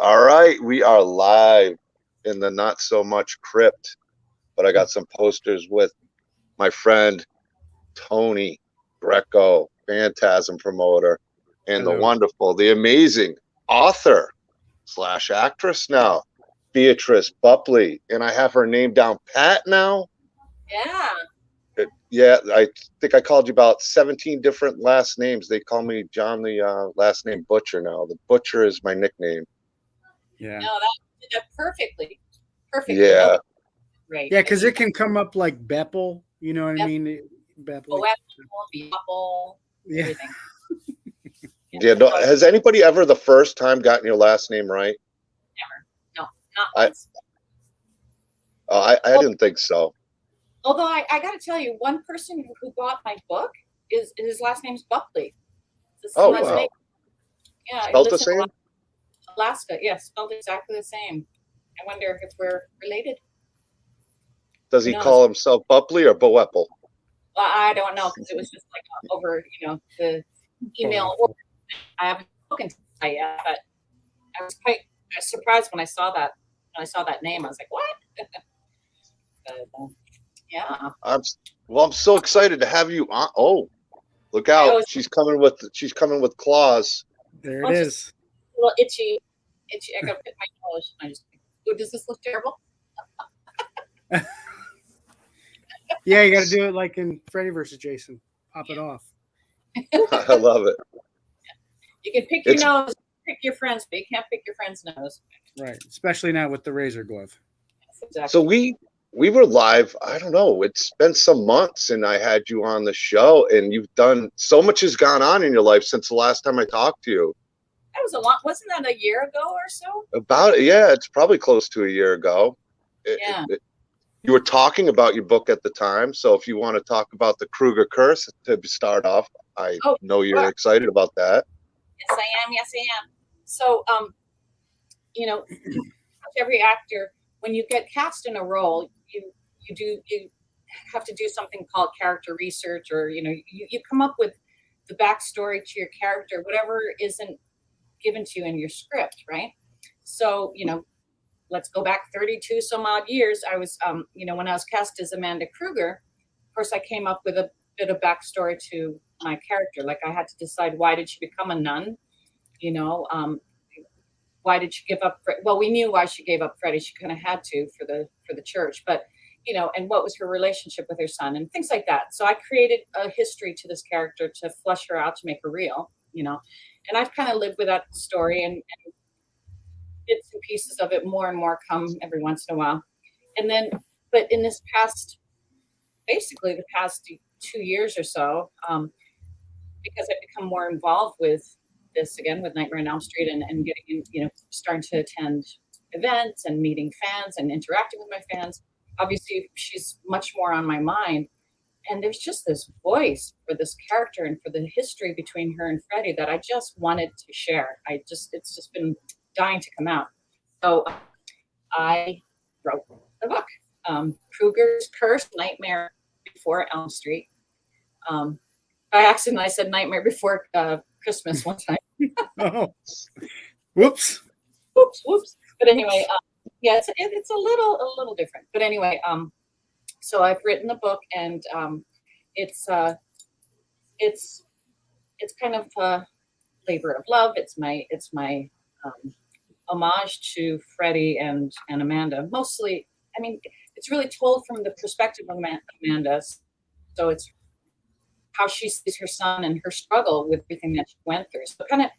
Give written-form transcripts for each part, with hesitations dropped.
All right, we are live in the not so much Krypt, but I got some posters with my friend Tony Greco, Phantasm promoter, and the wonderful, the amazing author / actress now, Beatrice Boepple, and I have her name down pat now. Yeah. Yeah, I think I called you about 17 different last names. They call me John the last name Butcher now. The Butcher is my nickname. Yeah. No, that did that perfectly. Yeah. Right. Yeah, because it can come up like Beppel. You know what I mean? Beppel, Beapple, everything. Yeah. No, has anybody ever the first time gotten your last name right? Never. No, not once. I didn't think so. Although I got to tell you, one person who bought my book is his last name's Boepple. Oh, wow. Name. Yeah, spelled the same? Alaska, yes, spelled exactly the same. I wonder if we're related. Does he call himself Boepple or Boepple? Well, I don't know, because it was just like over, the email. I haven't spoken to him yet, but I was quite surprised when I saw that. When I saw that name, I was like, "What?" But, yeah. I'm so excited to have you on. Oh, look out! She's coming with claws. There it is. A little itchy. I gotta pick my nose. I just. Oh, does this look terrible? Yeah, you got to do it like in Freddy versus Jason. Pop it off. I love it. You can pick your nose, pick your friends, but you can't pick your friend's nose. Right, especially now with the razor glove. Yes, exactly. So we were live. I don't know. It's been some months, and I had you on the show, and you've done so much has gone on in your life since the last time I talked to you. That was a lot. Wasn't that a year ago or so? It's probably close to a year ago. You were talking about your book at the time, so if you want to talk about the Krueger curse to start off, I know you're excited about that. Yes, I am. Yes, I am. So, every actor, when you get cast in a role, you have to do something called character research, or you come up with the backstory to your character, whatever isn't given to you in your script, right? So, let's go back 32 some odd years. I was, when I was cast as Amanda Krueger, of course, I came up with a bit of backstory to my character. Like, I had to decide, why did she become a nun? Why did she give up? Well, we knew why she gave up Freddie. She kind of had to for the church, but and what was her relationship with her son and things like that. So I created a history to this character to flesh her out, to make her real, and I've kind of lived with that story, and bits and pieces of it, more and more, come every once in a while. And then, but in this past, basically the past 2 years or so, because I've become more involved with this again, with Nightmare on Elm Street, and getting, starting to attend events and meeting fans and interacting with my fans. Obviously, she's much more on my mind. And there's just this voice for this character and for the history between her and Freddie that I just wanted to share. It's just been dying to come out. So I wrote the book, Krueger's Curse, Nightmare Before Elm Street. By accident, I said Nightmare Before Christmas one time. Oh, whoops. But anyway, it's a little different. But anyway, so I've written the book, and it's kind of a labor of love. It's my homage to Freddie and Amanda. Mostly, I mean, it's really told from the perspective of Amanda. So it's how she sees her son and her struggle with everything that she went through. So kind of,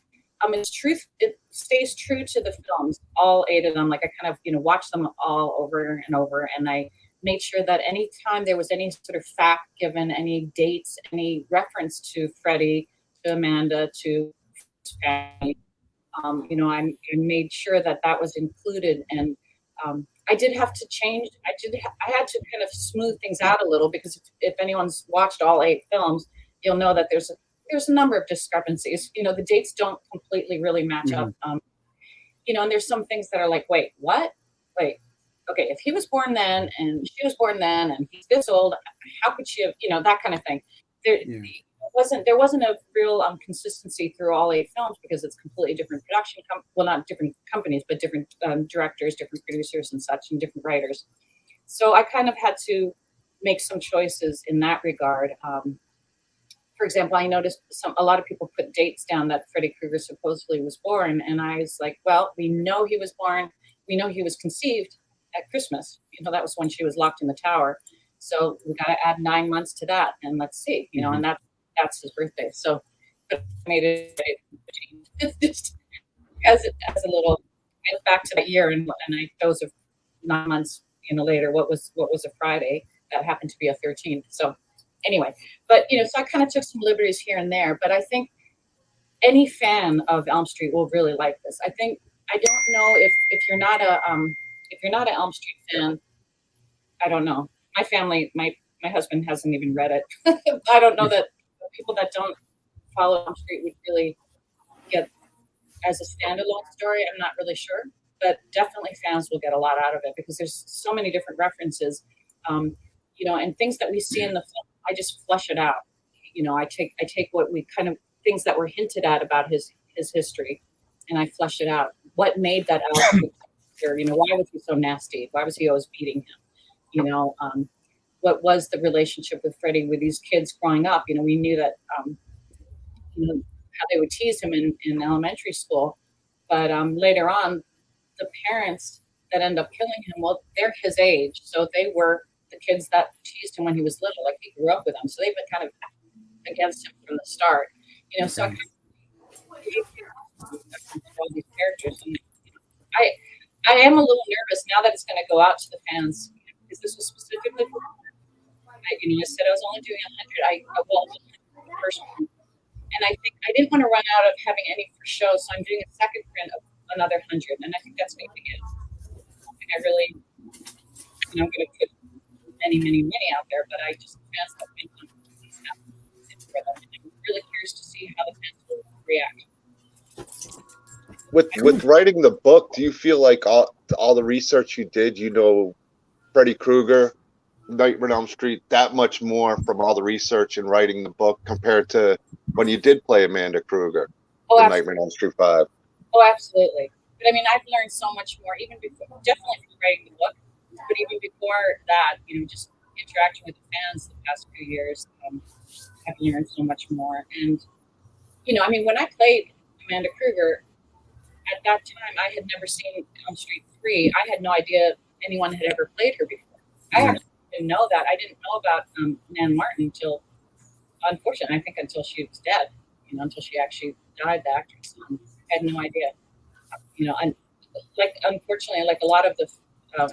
it stays true to the films, all 8 of them. Like, I kind of, watch them all over and over. And I made sure that anytime there was any sort of fact given, any dates, any reference to Freddie, to Amanda, to family, I made sure that was included. And I did have to change. I had to kind of smooth things out a little, because if anyone's watched all 8 films, you'll know that there's a number of discrepancies. The dates don't completely really match up. And there's some things that are like, wait, what? Wait, okay, if he was born then and she was born then and he's this old, how could she have, that kind of thing. there wasn't a real consistency through all 8 films because it's completely different production. Well, not different companies, but different directors, different producers, and such, and different writers. So I kind of had to make some choices in that regard. For example, I noticed a lot of people put dates down that Freddy Krueger supposedly was born, and I was like, well, we know he was born. We know he was conceived at Christmas. You know, that was when she was locked in the tower. So we got to add 9 months to that, and let's see. You know, and that's his birthday. So I made it just as a little. I look back to that year, and I chose of 9 months, you know, later what was a Friday that happened to be a 13th. So anyway, but you know, so I kind of took some liberties here and there, but I think any fan of Elm Street will really like this. I don't know if you're not an Elm Street fan, I don't know. My family, my husband hasn't even read it. I don't know that people that don't follow Elm Street would really get as a standalone story. I'm not really sure, but definitely fans will get a lot out of it because there's so many different references, you know, and things that we see in the film. I just flesh it out. You know, I take what we kind of things that were hinted at about his history, and I flesh it out. What made that out? You know, why was he so nasty? Why was he always beating him? You know, what was the relationship with Freddy with these kids growing up? You know, we knew that, you know, how they would tease him in elementary school, but later on, the parents that end up killing him, well, they're his age, so they were the kids that teased him when he was little, like he grew up with them. So they've been kind of against him from the start, you know. So I kind of all these characters, and I am a little nervous now that it's going to go out to the fans because this was specifically for, you know, I said I was only doing 100. The first one, and I think I didn't want to run out of having any for show, so I'm doing a second print of another 100, and I think that's going to be it. I really, you know, I'm going to put many out there, but I just fans have been for them. And I'm really curious to see how the fans will react. With writing the book, do you feel like all the research you did, you know, Freddy Krueger, Nightmare on Elm Street, that much more from all the research and writing the book compared to when you did play Amanda Krueger in Nightmare on Elm Street 5? Oh, absolutely. But I mean, I've learned so much more, even before, definitely from writing the book, but even before that, you know, just interacting with the fans the past few years, I've learned so much more. And, you know, I mean, when I played Amanda Krueger, at that time, I had never seen Elm Street 3. I had no idea anyone had ever played her before. I actually didn't know that. I didn't know about Nan Martin until, unfortunately, I think until she was dead, you know, until she actually died, the actress. I had no idea. You know, and like, unfortunately, like a lot of the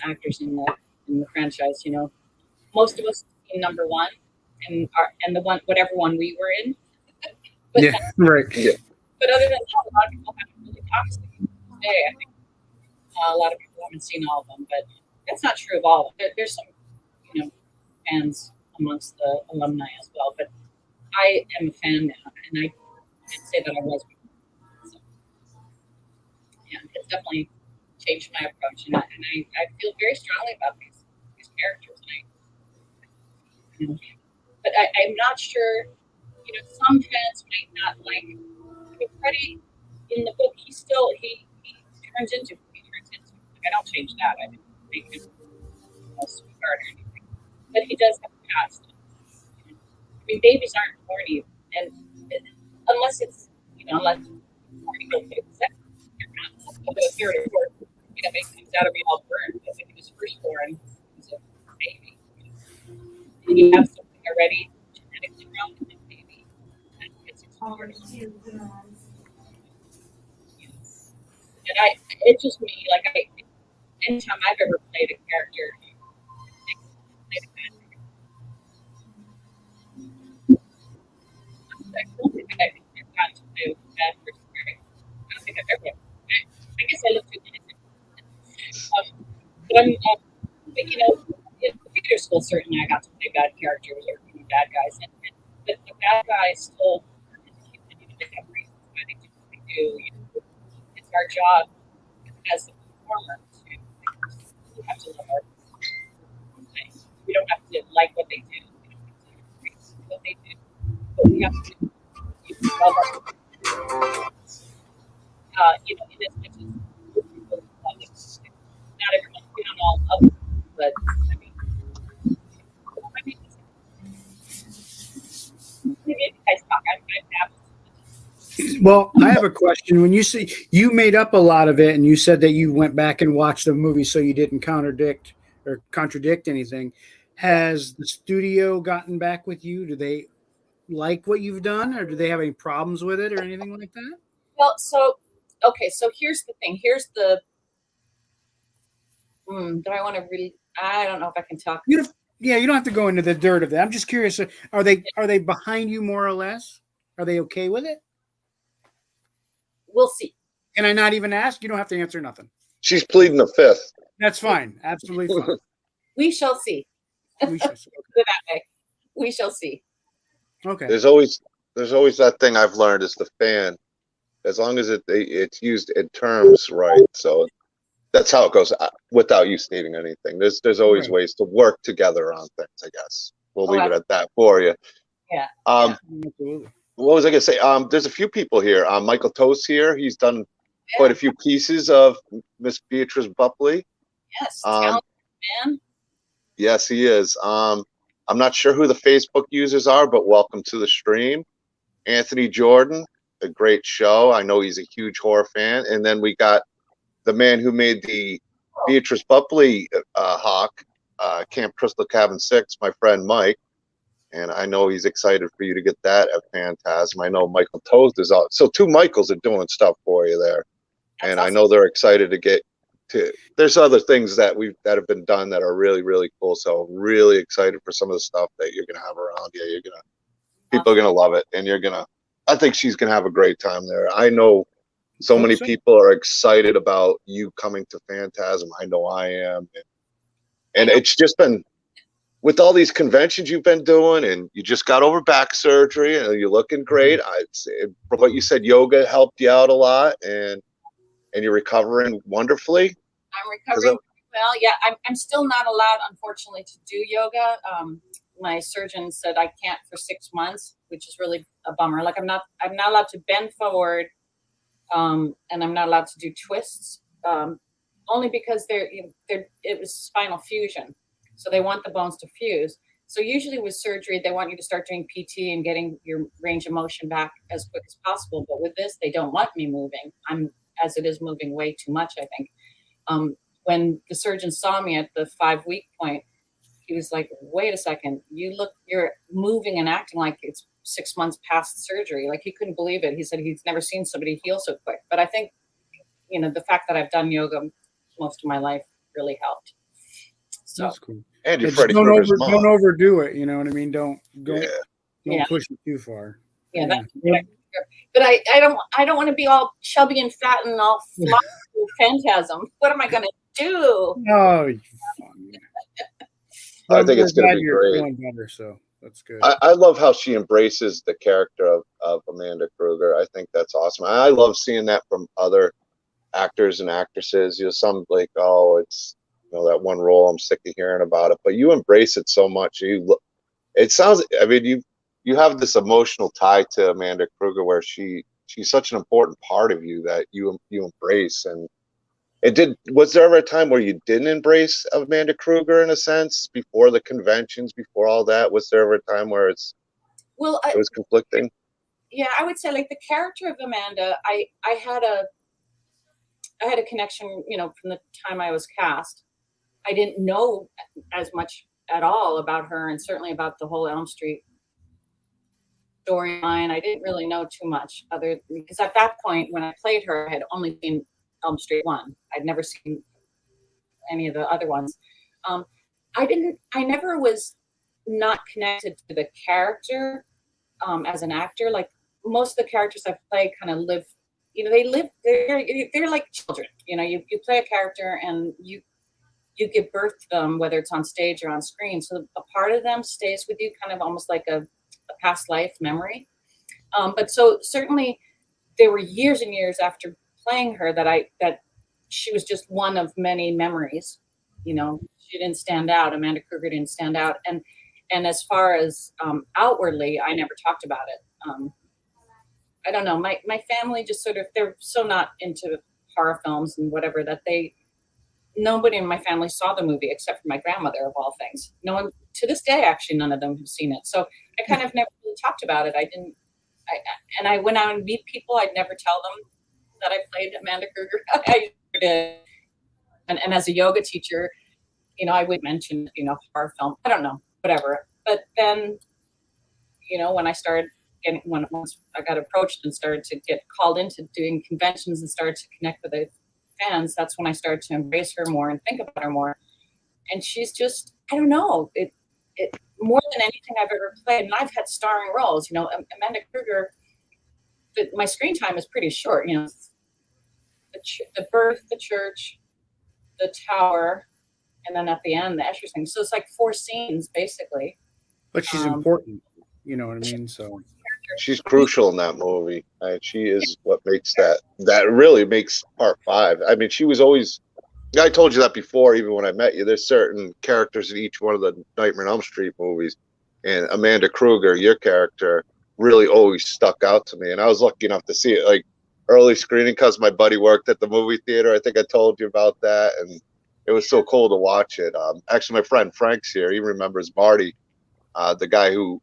actors in the franchise, you know, most of us in number one and the one, whatever one we were in. But yeah, right. Yeah. But other than that, a lot of people haven't really talked to me today. I think a lot of people haven't seen all of them, but that's not true of all of them. There's some, you know, fans amongst the alumni as well. But I am a fan now, and I can't say that I was before. So, yeah, it's definitely changed my approach, and I feel very strongly about these characters. And you know, but I'm not sure. You know, some fans might not like. Freddy in the book, he turns into who he turns into. Like, I don't change that. I didn't make him a sweetheart or anything. But he does have a past. I mean, babies aren't horny, and unless it's, you know, unless horny go get sex, you're not. Here at work, you know, makes things out of me all burned. But when he was first born, he was a baby. And you have something already genetically wrong with the baby. And it's important. And it's just me. Like anytime I've ever played a character, I don't think I've gotten to do bad person. I don't think I've ever. I guess I look too innocent. But but you know, in theater school, certainly I got to play bad characters or bad guys, but the bad guys still, you know, they have reasons why they do what they do. You know, it's our job as a performer to have to love our thing. We don't have to like what they do. We don't have to agree with what they do. but we have to love our, you know, in as much as not everyone's been on all of them, but I mean, maybe you guys talk. Well, I have a question. When you say you made up a lot of it, and you said that you went back and watched the movie so you didn't contradict anything, has the studio gotten back with you? Do they like what you've done, or do they have any problems with it, or anything like that? Well, so okay, so here's the thing. Here's the. Do I want to really? I don't know if I can talk. You don't have to go into the dirt of that. I'm just curious. Are they behind you more or less? Are they okay with it? We'll see. Can I not even ask? You don't have to answer nothing. She's pleading the fifth. That's fine. Absolutely fine. We shall see. We shall see. That way. We shall see. Okay. There's always that thing I've learned is the fan, as long as it's used in terms right. So that's how it goes without you stating anything. There's always ways to work together on things. I guess we'll leave it at that for you. Yeah. Absolutely. What was I gonna say? There's a few people here. Michael Toast here. He's done quite a few pieces of Miss Beatrice Boepple. Yes, talented man. Yes, he is. I'm not sure who the Facebook users are, but welcome to the stream. Anthony Jordan, a great show. I know he's a huge horror fan. And then we got the man who made the Beatrice Boepple Hawk, Camp Crystal Cabin 6, my friend Mike. And I know he's excited for you to get that at Fantasm. I know Michael Toast is out. So two Michaels are doing stuff for you there. And I know they're excited to get to. There's other things that have been done that are really, really cool. So really excited for some of the stuff that you're gonna have around you. People are gonna love it, and I think she's gonna have a great time there. I know so many people are excited about you coming to Fantasm. I know I am, and it's just been with all these conventions you've been doing, and you just got over back surgery, and you're looking great. From what you said, yoga helped you out a lot, and you're recovering wonderfully. I'm recovering well. Yeah, I'm still not allowed, unfortunately, to do yoga. My surgeon said I can't for 6 months, which is really a bummer. Like I'm not allowed to bend forward, and I'm not allowed to do twists, only because it was spinal fusion. So they want the bones to fuse. So usually with surgery, they want you to start doing PT and getting your range of motion back as quick as possible. But with this, they don't want me moving. I'm, as it is, moving way too much, I think. When the surgeon saw me at the 5-week point, he was like, wait a second, you're moving and acting like it's 6 months past surgery. Like he couldn't believe it. He said he's never seen somebody heal so quick. But I think, the fact that I've done yoga most of my life really helped. So. That's cool. And you're don't overdo it. You know what I mean? Don't push it too far. Yeah. But I don't want to be all chubby and fat and all floppy Fantasm. What am I going to do? Oh, I think it's going to be great. Feeling better, so that's good. I love how she embraces the character of Amanda Krueger. I think that's awesome. I love seeing that from other actors and actresses. Some like, it's that one role, I'm sick of hearing about it, but you embrace it so much. It sounds, I mean, you have this emotional tie to Amanda Krueger where she's such an important part of you that you embrace. And was there ever a time where you didn't embrace Amanda Krueger in a sense before the conventions, before all that? Was there ever a time where it was conflicting? Yeah, I would say like the character of Amanda, I had a connection, from the time I was cast. I didn't know as much at all about her, and certainly about the whole Elm Street storyline. I didn't really know too much because at that point when I played her, I had only seen Elm Street 1. I'd never seen any of the other ones. I never was not connected to the character as an actor. Like most of the characters I play kind of live, they're like children. You play a character and you give birth to them, whether it's on stage or on screen. So a part of them stays with you, kind of almost like a past life memory. But so certainly there were years and years after playing her that she was just one of many memories. She didn't stand out. Amanda Krueger didn't stand out. And And as far as outwardly, I never talked about it. I don't know. My family just sort of, they're so not into horror films and whatever that nobody in my family saw the movie except for my grandmother, of all things. No one, to this day, actually, none of them have seen it. So I kind of never really talked about it. And I went out and meet people. I'd never tell them that I played Amanda Krueger. I did. And as a yoga teacher, I would mention, horror film. I don't know, whatever. But then, when I started once I got approached and started to get called into doing conventions and started to connect with the fans, that's when I started to embrace her more and think about her more. And she's just, I don't know, it more than anything I've ever played. And I've had starring roles, Amanda Krueger, my screen time is pretty short, the birth, the church, the tower, and then at the end, the Escher thing. So it's like 4 scenes basically. But she's important, you know what I mean? So she's crucial in that movie. She is what makes that really makes part 5. I mean, she was always, I told you that before, even when I met you, there's certain characters in each one of the Nightmare on Elm Street movies. And Amanda Krueger, your character, really always stuck out to me. And I was lucky enough to see it like early screening because my buddy worked at the movie theater. I think I told you about that. And it was so cool to watch it. Actually, my friend Frank's here. He remembers Marty, the guy who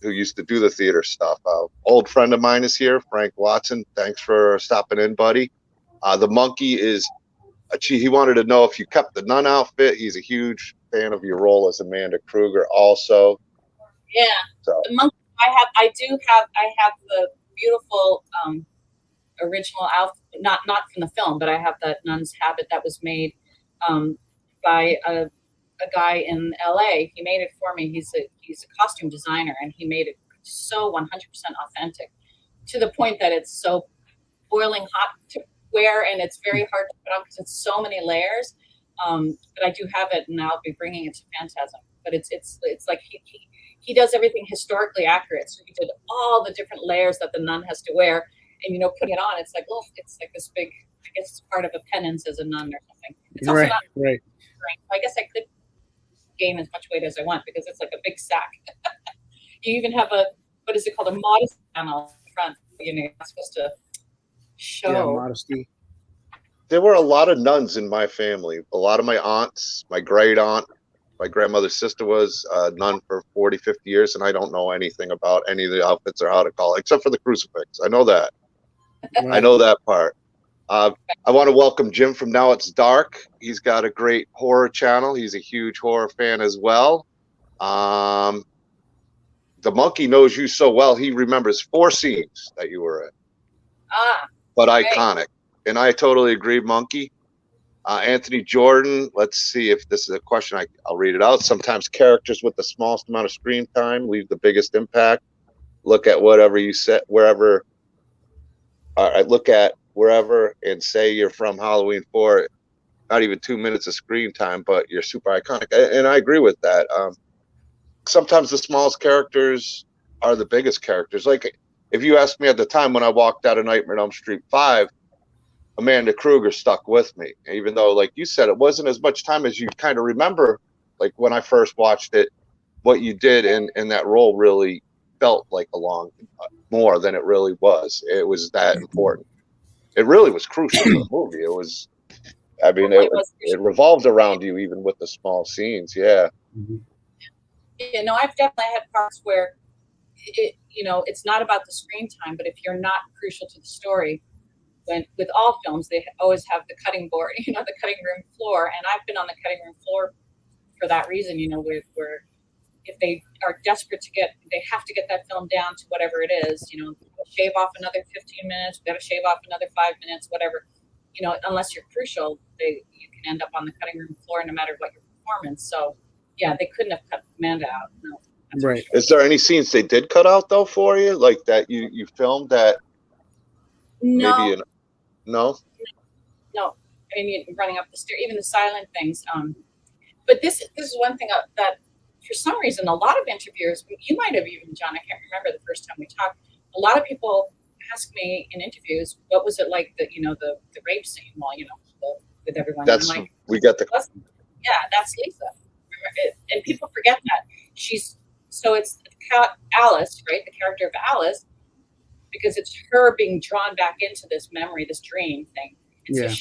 used to do the theater stuff. Old friend of mine is here, Frank Watson. Thanks for stopping in, buddy. The monkey is, he wanted to know if you kept the nun outfit. He's a huge fan of your role as Amanda Krueger also. Yeah. So. The monkey, I have the beautiful original outfit, not from the film, but I have that nun's habit that was made by a guy in LA. He made it for me. He's a costume designer, and he made it so 100% authentic, to the point that it's so boiling hot to wear, and it's very hard to put on because it's so many layers. But I do have it, and I'll be bringing it to Fantasm. But it's like he does everything historically accurate. So he did all the different layers that the nun has to wear, and putting it on, it's like, oh, it's like this big. I guess it's part of a penance as a nun or something. It's also not right. I guess I could gain as much weight as I want because it's like a big sack. You even have what is it called, a modesty panel front. You're not supposed to show modesty. There were a lot of nuns in my family. A lot of my aunts, my great aunt, my grandmother's sister was a nun for 40, 50 years, and I don't know anything about any of the outfits or how to call it, except for the crucifix. I know that. Right. I know that part. I want to welcome Jim from Now It's Dark. He's got a great horror channel. He's a huge horror fan as well. The monkey knows you so well. He remembers 4 scenes that you were in. But right. Iconic. And I totally agree, Monkey. Anthony Jordan, let's see if this is a question. I'll read it out. Sometimes characters with the smallest amount of screen time leave the biggest impact. Look at whatever you said, wherever. Look at wherever and say you're from Halloween 4. Not even 2 minutes of screen time, but you're super iconic. And I agree with that. Sometimes the smallest characters are the biggest characters. Like if you asked me at the time when I walked out of Nightmare on Elm Street 5, Amanda Krueger stuck with me, even though, like you said, it wasn't as much time as you kind of remember. Like when I first watched it, what you did in that role really felt like a long more than it really was. It was that important. It really was crucial to the movie. It was, I mean, it revolved around you, even with the small scenes. Yeah. Mm-hmm. Yeah, I've definitely had parts where it's not about the screen time, but if you're not crucial to the story, with all films, they always have the cutting board, the cutting room floor. And I've been on the cutting room floor for that reason, where if they are desperate they have to get that film down to whatever it is, shave off another 15 minutes, we got to shave off another 5 minutes, whatever, unless you're crucial, you can end up on the cutting room floor no matter what your performance. So yeah, they couldn't have cut Amanda out. No. Right. Is there any scenes they did cut out though for you, like that you filmed that? No. Maybe no. I mean, running up the stairs, even the silent things. But this is one thing that, for some reason, a lot of interviewers, you might have even, John, I can't remember the first time we talked. A lot of people ask me in interviews, what was it like the rape scene? Well, with everyone. That's like, we get the. Yeah, that's Lisa. And people forget that she's So it's Alice, right? The character of Alice, because it's her being drawn back into this memory, this dream thing. And Yeah.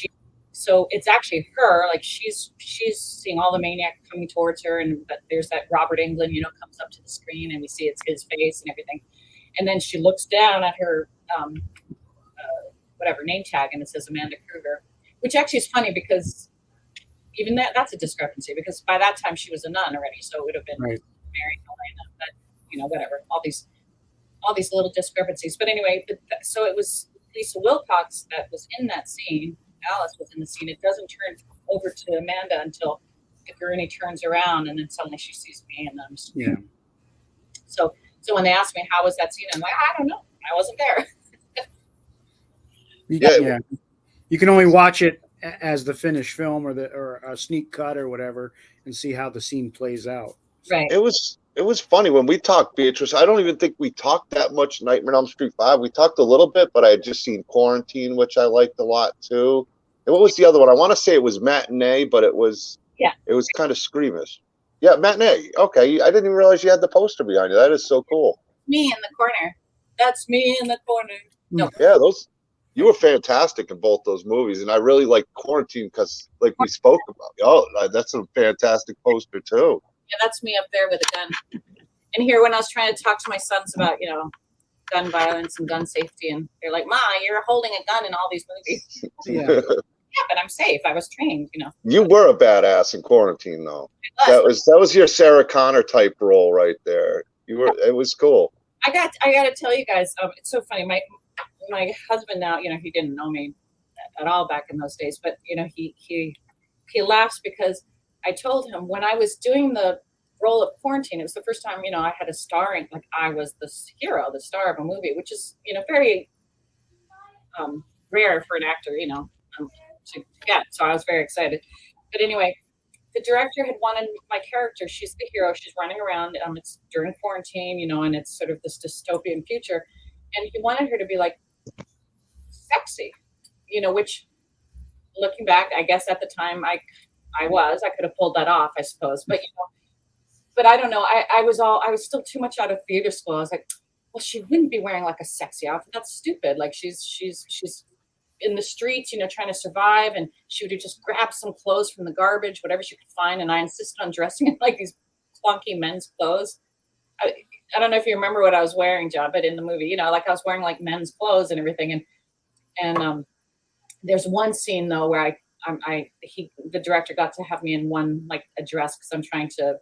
so it's actually her, like she's seeing all the maniac coming towards her, and but there's that Robert Englund, comes up to the screen, and we see it's his face and everything. And then she looks down at her whatever name tag, and it says Amanda Krueger, which actually is funny because even that's a discrepancy, because by that time she was a nun already, so it would have been Right. Mary Helena, but whatever, all these little discrepancies. But anyway, so it was Lisa Wilcox that was in that scene. Alice was in the scene. It doesn't turn over to Amanda until the gurney turns around, and then suddenly she sees me, and I'm just, Yeah. So when they asked me how was that scene, I'm like, I don't know, I wasn't there. Yeah. You can only watch it as the finished film or a sneak cut or whatever, and see how the scene plays out. Right. It was funny when we talked, Beatrice. I don't even think we talked that much Nightmare on Elm Street 5. We talked a little bit, but I had just seen Quarantine, which I liked a lot too. And what was the other one? I want to say it was Matinee, but it was kind of screamish. Yeah, Matinee. Okay, I didn't even realize you had the poster behind you. That is so cool. Me in the corner. That's me in the corner. No. Yeah, you were fantastic in both those movies, and I really like Quarantine because, like we spoke about, that's a fantastic poster too. Yeah, that's me up there with a gun. And here, when I was trying to talk to my sons about, gun violence and gun safety, and they're like, "Ma, you're holding a gun in all these movies." Yeah. Yeah, but I'm safe. I was trained, You were a badass in Quarantine, though. That was your Sarah Connor type role right there. It was cool. I got to tell you guys, it's so funny. My husband now, he didn't know me at all back in those days, but he laughs because I told him when I was doing the role of Quarantine, it was the first time, I had a starring, like I was the hero, the star of a movie, which is, very rare for an actor, to get. So I was very excited. But anyway, the director had wanted my character. She's the hero. She's running around. It's during quarantine, and it's sort of this dystopian future. And he wanted her to be like sexy, which looking back, I guess at the time I could have pulled that off, I suppose. But but I don't know. I was still too much out of theater school. I was like, well, she wouldn't be wearing like a sexy outfit. That's stupid. Like she's in the streets, trying to survive, and she would have just grabbed some clothes from the garbage, whatever she could find. And I insisted on dressing in like these clunky men's clothes. I don't know if you remember what I was wearing, John, but in the movie, like I was wearing like men's clothes and everything. And there's one scene though where the director got to have me in one like a dress because I'm trying to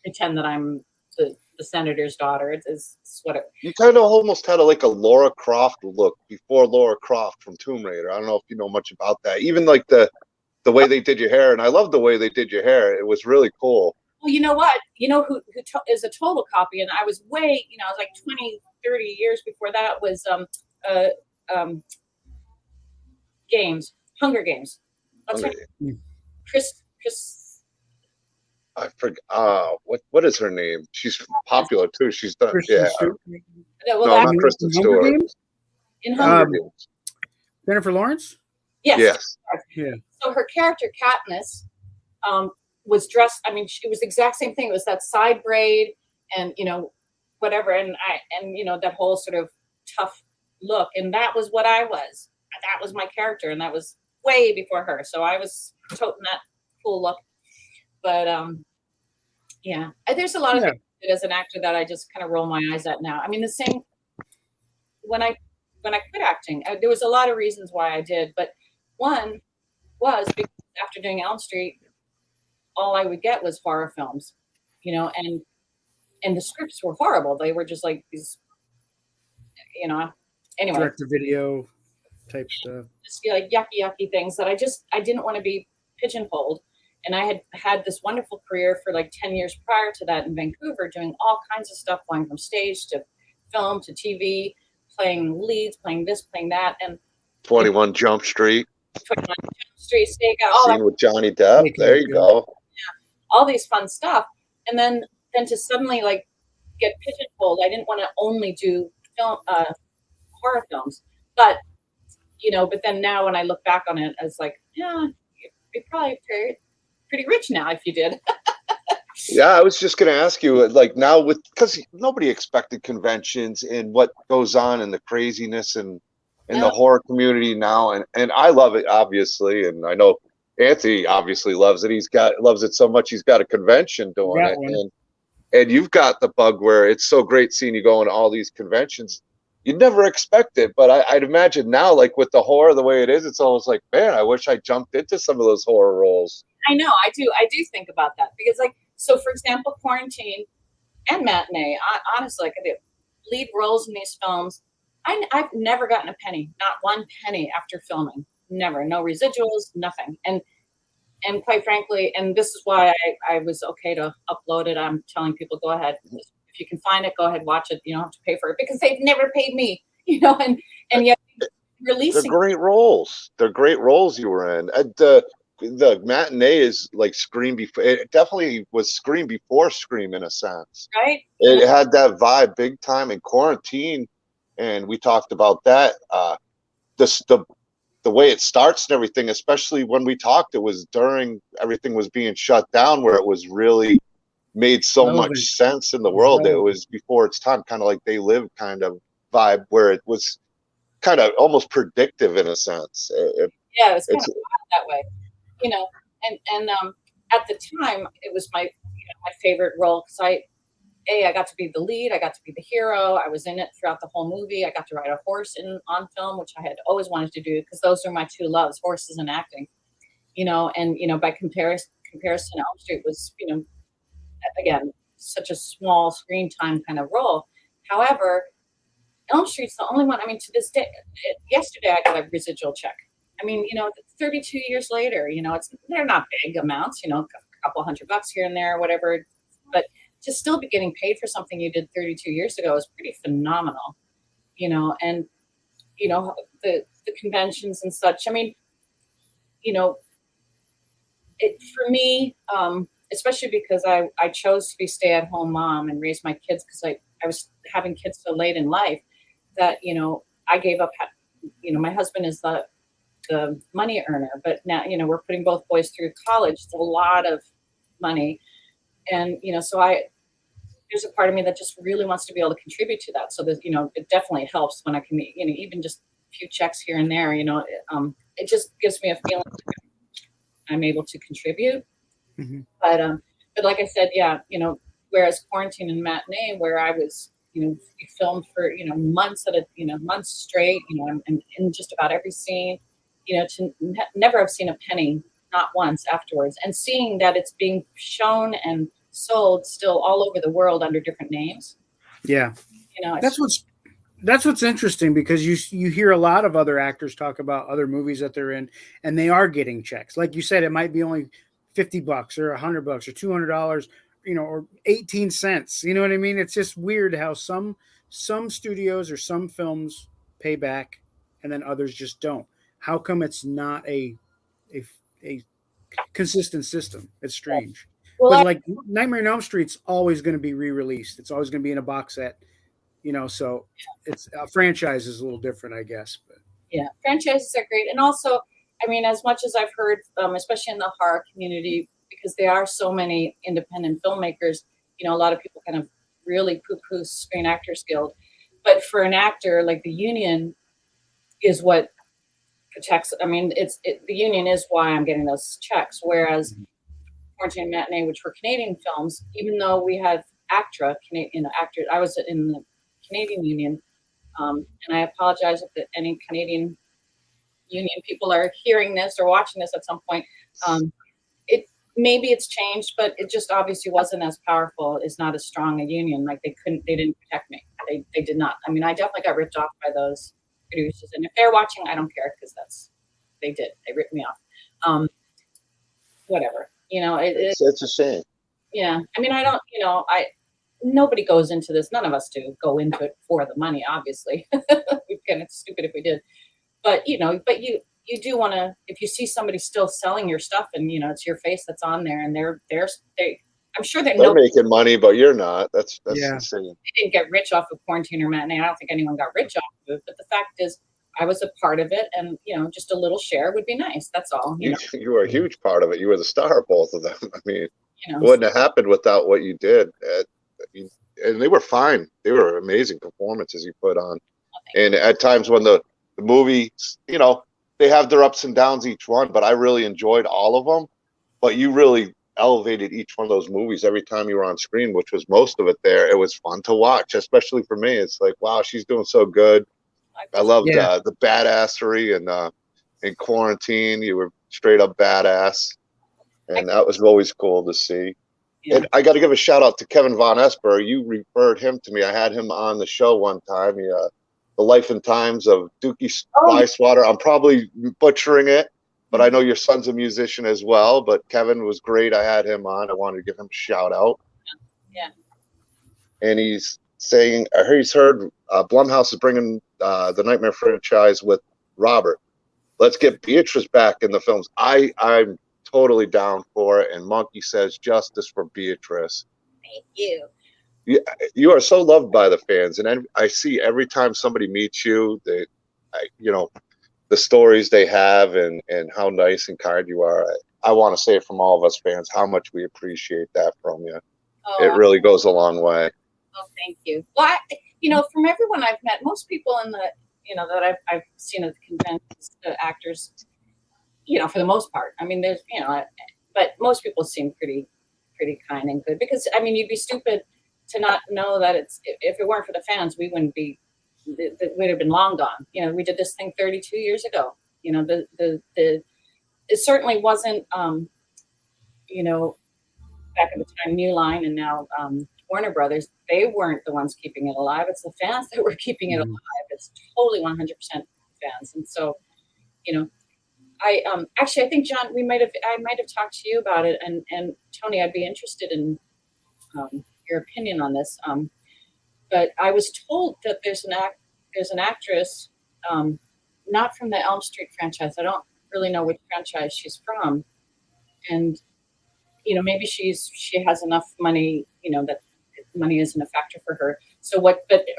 pretend that I'm the senator's daughter. It's whatever. You kind of almost had like a Laura Croft look before Laura Croft from Tomb Raider. I don't know if you know much about that. Even like the way they did your hair, and I love the way they did your hair. It was really cool. Well, you know what? You know who is a total copy, and I was way, I was like 20, 30 years before that was Games, Hunger Games. What's her name? Chris. I forgot. What is her name? She's popular too. She's done. Kristen Stewart. No, not Kristen Stewart. In Hunger Games. Jennifer Lawrence? Yes. Yeah. So her character, Katniss, was dressed, it was the exact same thing. It was that side braid and, whatever. And that whole sort of tough look. And that was what I was. That was my character. And that was way before her. So I was toting that cool look. But, there's a lot of things as an actor that I just kind of roll my eyes at now. The same, when I quit acting, there was a lot of reasons why I did. But one was because after doing Elm Street, all I would get was horror films, and the scripts were horrible. They were just like these, anyway. Direct-to-video type stuff. Just like yucky things that I didn't want to be pigeonholed. And I had this wonderful career for like 10 years prior to that in Vancouver, doing all kinds of stuff, going from stage to film to TV, playing leads, playing this, playing that. And 21 Jump Street. 21 Jump Street, Stakeout. Scene with Johnny Depp. There you go. All these fun stuff. And then to suddenly like get pigeonholed, I didn't want to only do film, horror films, but then now when I look back on it, I was like, yeah, you're probably pretty rich now if you did. Yeah, I was just going to ask you, like now because nobody expected conventions and what goes on and the craziness and in the No, horror community now, and I love it obviously, and I know Anthony obviously loves it. Loves it so much he's got a convention doing Got it, one. and you've got the bug where it's so great seeing you going to all these conventions. You'd never expect it, but I'd imagine now, like with the horror the way it is, it's almost like, man, I wish I jumped into some of those horror roles. I know. I do think about that because, like, so for example, Quarantine and Matinee, honestly, like the lead roles in these films, I've never gotten a penny, not one penny after filming. Never. No residuals, nothing. And quite frankly, and this is why I was okay to upload it. I'm telling people, go ahead. If you can find it, go ahead, watch it. You don't have to pay for it because they've never paid me, and yet They're releasing. great roles. They're great roles you were in. The Matinee is like Scream before. It definitely was Scream before Scream in a sense. Right? It had that vibe big time in Quarantine, and we talked about that. The way it starts and everything, especially when we talked, it was during everything was being shut down, where it was really made so Relevant. much sense in the world. It was before its time, kind of like They Live kind of vibe, where it was kind of almost predictive in a sense. Yeah, it was kind of that way, and at the time it was my my favorite role because I got to be the lead, I got to be the hero, I was in it throughout the whole movie, I got to ride a horse on film, which I had always wanted to do because those are my two loves, horses and acting, and by comparison Elm Street was again such a small screen time kind of role. However, Elm Street's the only one. I mean, to this day, yesterday I got a residual check. I mean, 32 years later, they're not big amounts, a couple $100 here and there, whatever. But to still be getting paid for something you did 32 years ago is pretty phenomenal, and the conventions and such. I mean, it for me, especially because I chose to be stay-at-home mom and raise my kids because I was having kids so late in life that I gave up. My husband is the money earner, but now we're putting both boys through college. It's a lot of money, and so there's a part of me that just really wants to be able to contribute to that. So that it definitely helps when I can even just a few checks here and there. It just gives me a feeling I'm able to contribute. Mm-hmm. But like I said, yeah, whereas Quarantine and Matinee, where I was, we filmed for months at months straight, and in just about every scene, to never have seen a penny, not once afterwards, and seeing that it's being shown and sold still all over the world under different names. Yeah, that's what's interesting because you hear a lot of other actors talk about other movies that they're in, and they are getting checks. Like you said, it might be only $50 or $100 or $200, or 18 cents. You know what I mean? It's just weird how some studios or some films pay back, and then others just don't. How come it's not a consistent system? It's strange. Well, but like Nightmare on Elm Street's always going to be re-released. It's always going to be in a box set. So it's a franchise is a little different, I guess. But yeah, franchises are great, and also, I mean, as much as I've heard, especially in the horror community, because there are so many independent filmmakers, a lot of people kind of really poo-poo Screen Actors Guild, but for an actor, like the union is what protects. I mean, the union is why I'm getting those checks, whereas Quarantine and Matinee, which were Canadian films, even though we have ACTRA, actors, I was in the Canadian union, and I apologize if any Canadian union people are hearing this or watching this at some point. Maybe it's changed, but it just obviously wasn't as powerful. It's not as strong a union. Like they didn't protect me. They did not. I mean, I definitely got ripped off by those producers, and if they're watching, I don't care because they ripped me off. Whatever, it's a shame. Yeah, I mean, I don't, nobody goes into this. None of us do go into it for the money. Obviously, we'd be kind of stupid if we did. But you do want to, if you see somebody still selling your stuff and it's your face that's on there, and I'm sure they're making money, but you're not. That's insane. They didn't get rich off of Quarantine or Matinee. I don't think anyone got rich off of it. But the fact is, I was a part of it, and just a little share would be nice. That's all. You were a huge part of it. You were the star of both of them. I mean, You It know, wouldn't have happened without what you did. And they were fine. They were amazing performances you put on. And at times when the movies, they have their ups and downs each one, but I really enjoyed all of them. But you really elevated each one of those movies every time you were on screen, which was most of it there. It was fun to watch, especially for me. It's like, wow, she's doing so good. I loved the badassery and in Quarantine. You were straight up badass. And that was always cool to see. Yeah. And I got to give a shout out to Kevin Von Esper. You referred him to me. I had him on the show one time. The Life and Times of Dookie Weisswater. I'm probably butchering it, but I know your son's a musician as well. But Kevin was great. I had him on. I wanted to give him a shout out. Yeah. And he's saying, he's heard Blumhouse is bringing the Nightmare franchise with Robert. Let's get Beatrice back in the films. I'm totally down for it. And Monkey says justice for Beatrice. Thank you. You are so loved by the fans, and I see every time somebody meets you, the stories they have and how nice and kind you are. I want to say from all of us fans how much we appreciate that from you. It really goes a long way. Oh, thank you. Well, from everyone I've met, most people in the that I've seen at the conventions, the actors, for the most part. I mean, there's but most people seem pretty kind and good, because I mean, you'd be stupid to not know that if it weren't for the fans, we'd have been long gone. We did this thing 32 years ago. It certainly wasn't back at the time New Line and now Warner Brothers. They weren't the ones keeping it alive. It's the fans that were keeping it alive. It's totally 100% fans. And so, I actually, I think, John, I might have talked to you about it, and Tony, I'd be interested in your opinion on this. But I was told that there's an actress, not from the Elm Street franchise. I don't really know which franchise she's from, and maybe she has enough money, that money isn't a factor for her. So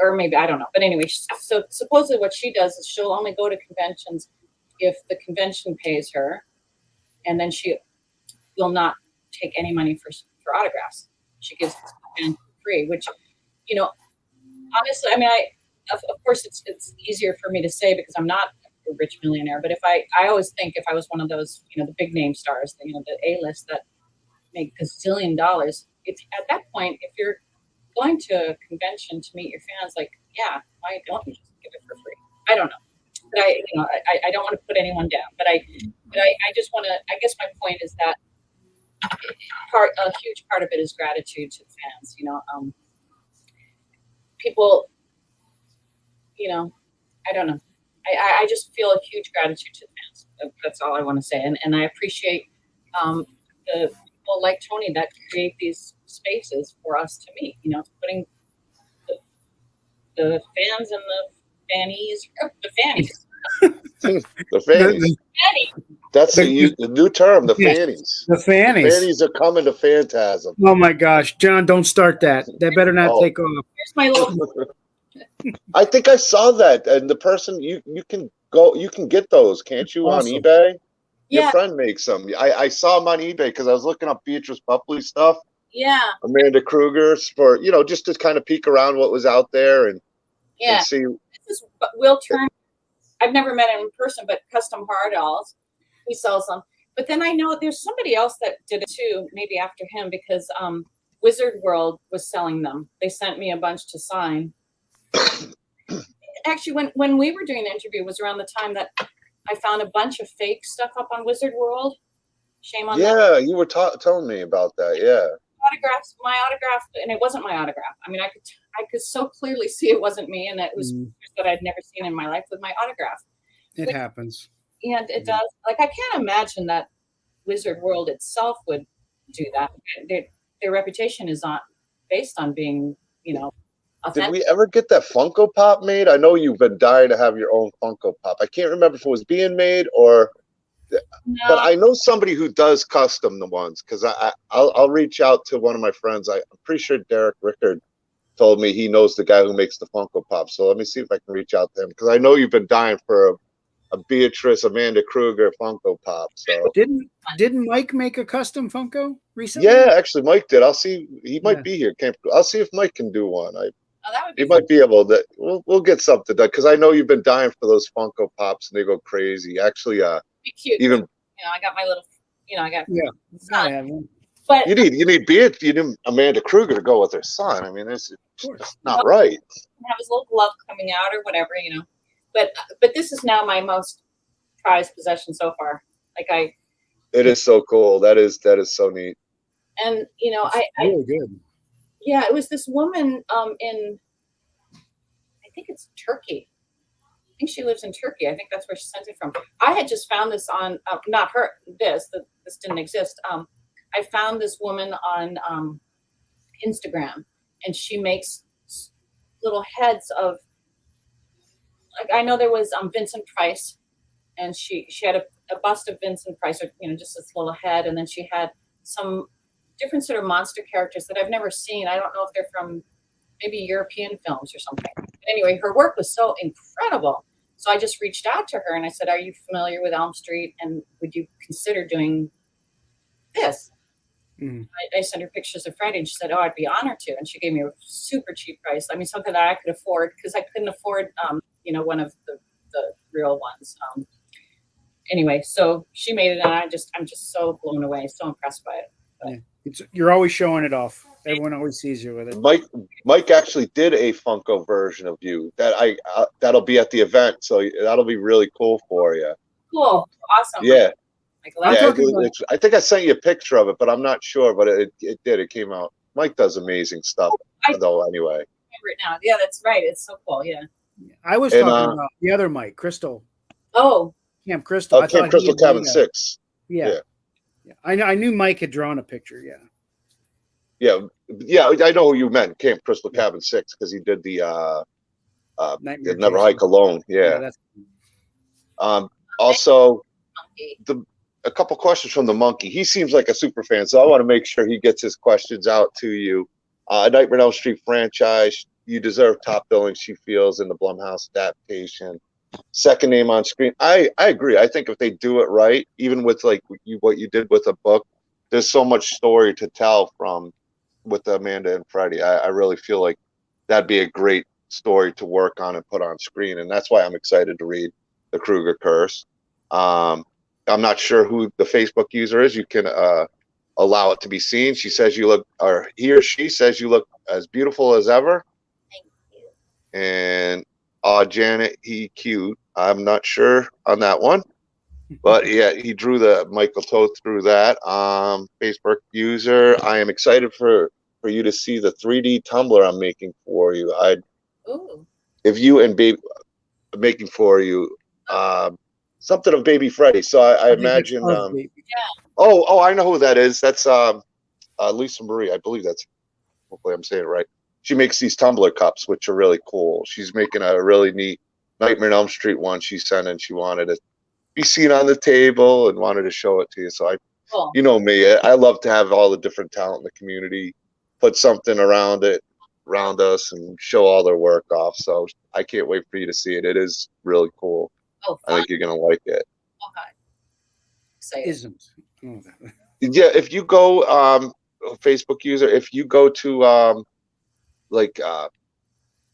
or maybe I don't know. But anyway, so supposedly what she does is she'll only go to conventions if the convention pays her, and then she will not take any money for autographs. She gives it free, which, honestly, I mean, of course it's easier for me to say because I'm not a rich millionaire, but I always think if I was one of those, the big name stars, the A-list that make $1 gazillion, if at that point, if you're going to a convention to meet your fans, like, yeah, why don't you just give it for free? I don't know. But I don't want to put anyone down, but I just want to, I guess my point is that a huge part of it is gratitude to the fans. People, I don't know. I just feel a huge gratitude to the fans. That's all I want to say. And I appreciate the people like Tony that create these spaces for us to meet, putting the fans and the fannies. The fannies. That's the new term, the fannies. The fannies. The fannies are coming to Fantasm. Oh my gosh, John, don't start that. That better not take off. Here's my little. I think I saw that, and the person you can get those, can't you, awesome. on eBay? Yeah. Your friend makes them. I saw them on eBay because I was looking up Beatrice Boepple stuff. Yeah. Amanda Krueger for just to kind of peek around what was out there and see. This is Will Turner. I've never met him in person, but Custom Hard Dolls. He sells them. But then I know there's somebody else that did it too, maybe after him, because Wizard World was selling them. They sent me a bunch to sign. Actually, when we were doing the interview, was around the time that I found a bunch of fake stuff up on Wizard World. Shame on them. Yeah, you were telling me about that. Yeah. Autographs, my autograph, and it wasn't my autograph. I mean, I could so clearly see it wasn't me, and it was that I'd never seen in my life with my autograph. It happens. And it does. Like, I can't imagine that Wizard World itself would do that. Their reputation is not based on being, authentic. Did we ever get that Funko Pop made? I know you've been dying to have your own Funko Pop. I can't remember if it was being made or... No. But I know somebody who does custom the ones, because I'll reach out to one of my friends. I'm pretty sure Derek Rickard told me he knows the guy who makes the Funko Pop. So let me see if I can reach out to him, because I know you've been dying for a Beatrice Amanda Krueger Funko Pop. So Didn't Mike make a custom Funko recently? yeah, actually Mike did. I'll see. He might Yeah. be here. I'll see if Mike can do one. Oh, that would be He fun. might be able to. We'll get something done because I know you've been dying for those Funko Pops and they go crazy. Actually, Be cute. even You know, I got my little. You know, I got. Yeah. son. Gotta have one. But you need Amanda Krueger to go with her son. I mean, it's not right. have his little glove coming out or whatever, you know. But this is now my most prized possession so far. Like It is so cool. That is so neat. and you know, I Really good. yeah, it was this woman in I think it's Turkey. I think she lives in Turkey. I think that's where she sent it from. I had just found this on not her. This didn't exist. I found this woman on Instagram, and she makes little heads of. Like I know there was Vincent Price, and she had a bust of Vincent Price, or you know, just this little head, and then she had some different sort of monster characters that I've never seen. I don't know if they're from maybe European films or something. But anyway, her work was so incredible. So I just reached out to her and I said, "Are you familiar with Elm Street? And would you consider doing this?" Mm. I sent her pictures of Friday and she said, "Oh, I'd be honored to." And she gave me a super cheap price. I mean, something that I could afford because I couldn't afford, you know, one of the real ones. Anyway, so she made it and I'm just so blown away, so impressed by it. Yeah. You're always showing it off. Everyone always sees you with it. Mike actually did a Funko version of you that that'll be at the event, so that'll be really cool for you. Cool, awesome. Yeah, Like, yeah. I think I sent you a picture of it, but I'm not sure. But it did. It came out. Mike does amazing stuff, though. Anyway, remember it now. Yeah, that's right. It's so cool. Yeah. I was talking about the other Mike, Crystal. Oh, Camp Crystal. Oh, Camp Crystal Cabin 6. Yeah. I knew Mike had drawn a picture. Yeah. I know who you meant, Camp Crystal Cabin 6, because he did the Never Hike Alone. Yeah. Also, a couple questions from the monkey. He seems like a super fan, so I want to make sure he gets his questions out to you. Nightmare on Elm Street franchise. You deserve top billing, she feels, in the Blumhouse adaptation. Second name on screen. I agree. I think if they do it right, even with like what you did with a book, there's so much story to tell with Amanda and Freddie. I really feel like that'd be a great story to work on and put on screen, and that's why I'm excited to read the Krueger Curse. I'm not sure who the Facebook user is. You can allow it to be seen. She says you look, or he or she says you look as beautiful as ever. thank you. And Janet, he cute. I'm not sure on that one, but yeah, he drew Michael Toth through that. Facebook user, I am excited for you to see the 3D tumbler I'm making for you. Ooh. If you and baby making for you, something of Baby Freddy. So I imagine. Oh, I know who that is. That's Lisa Marie. I believe that's. Hopefully, I'm saying it right. She makes these tumbler cups, which are really cool. She's making a really neat Nightmare on Elm Street one she sent, and she wanted it to be seen on the table and wanted to show it to you. So Cool. you know me, I love to have all the different talent in the community put something around us, and show all their work off. So I can't wait for you to see it. It is really cool. Oh, I think you're gonna like it. Okay. Excited. Isn't. Yeah, if you go Facebook user, if you go to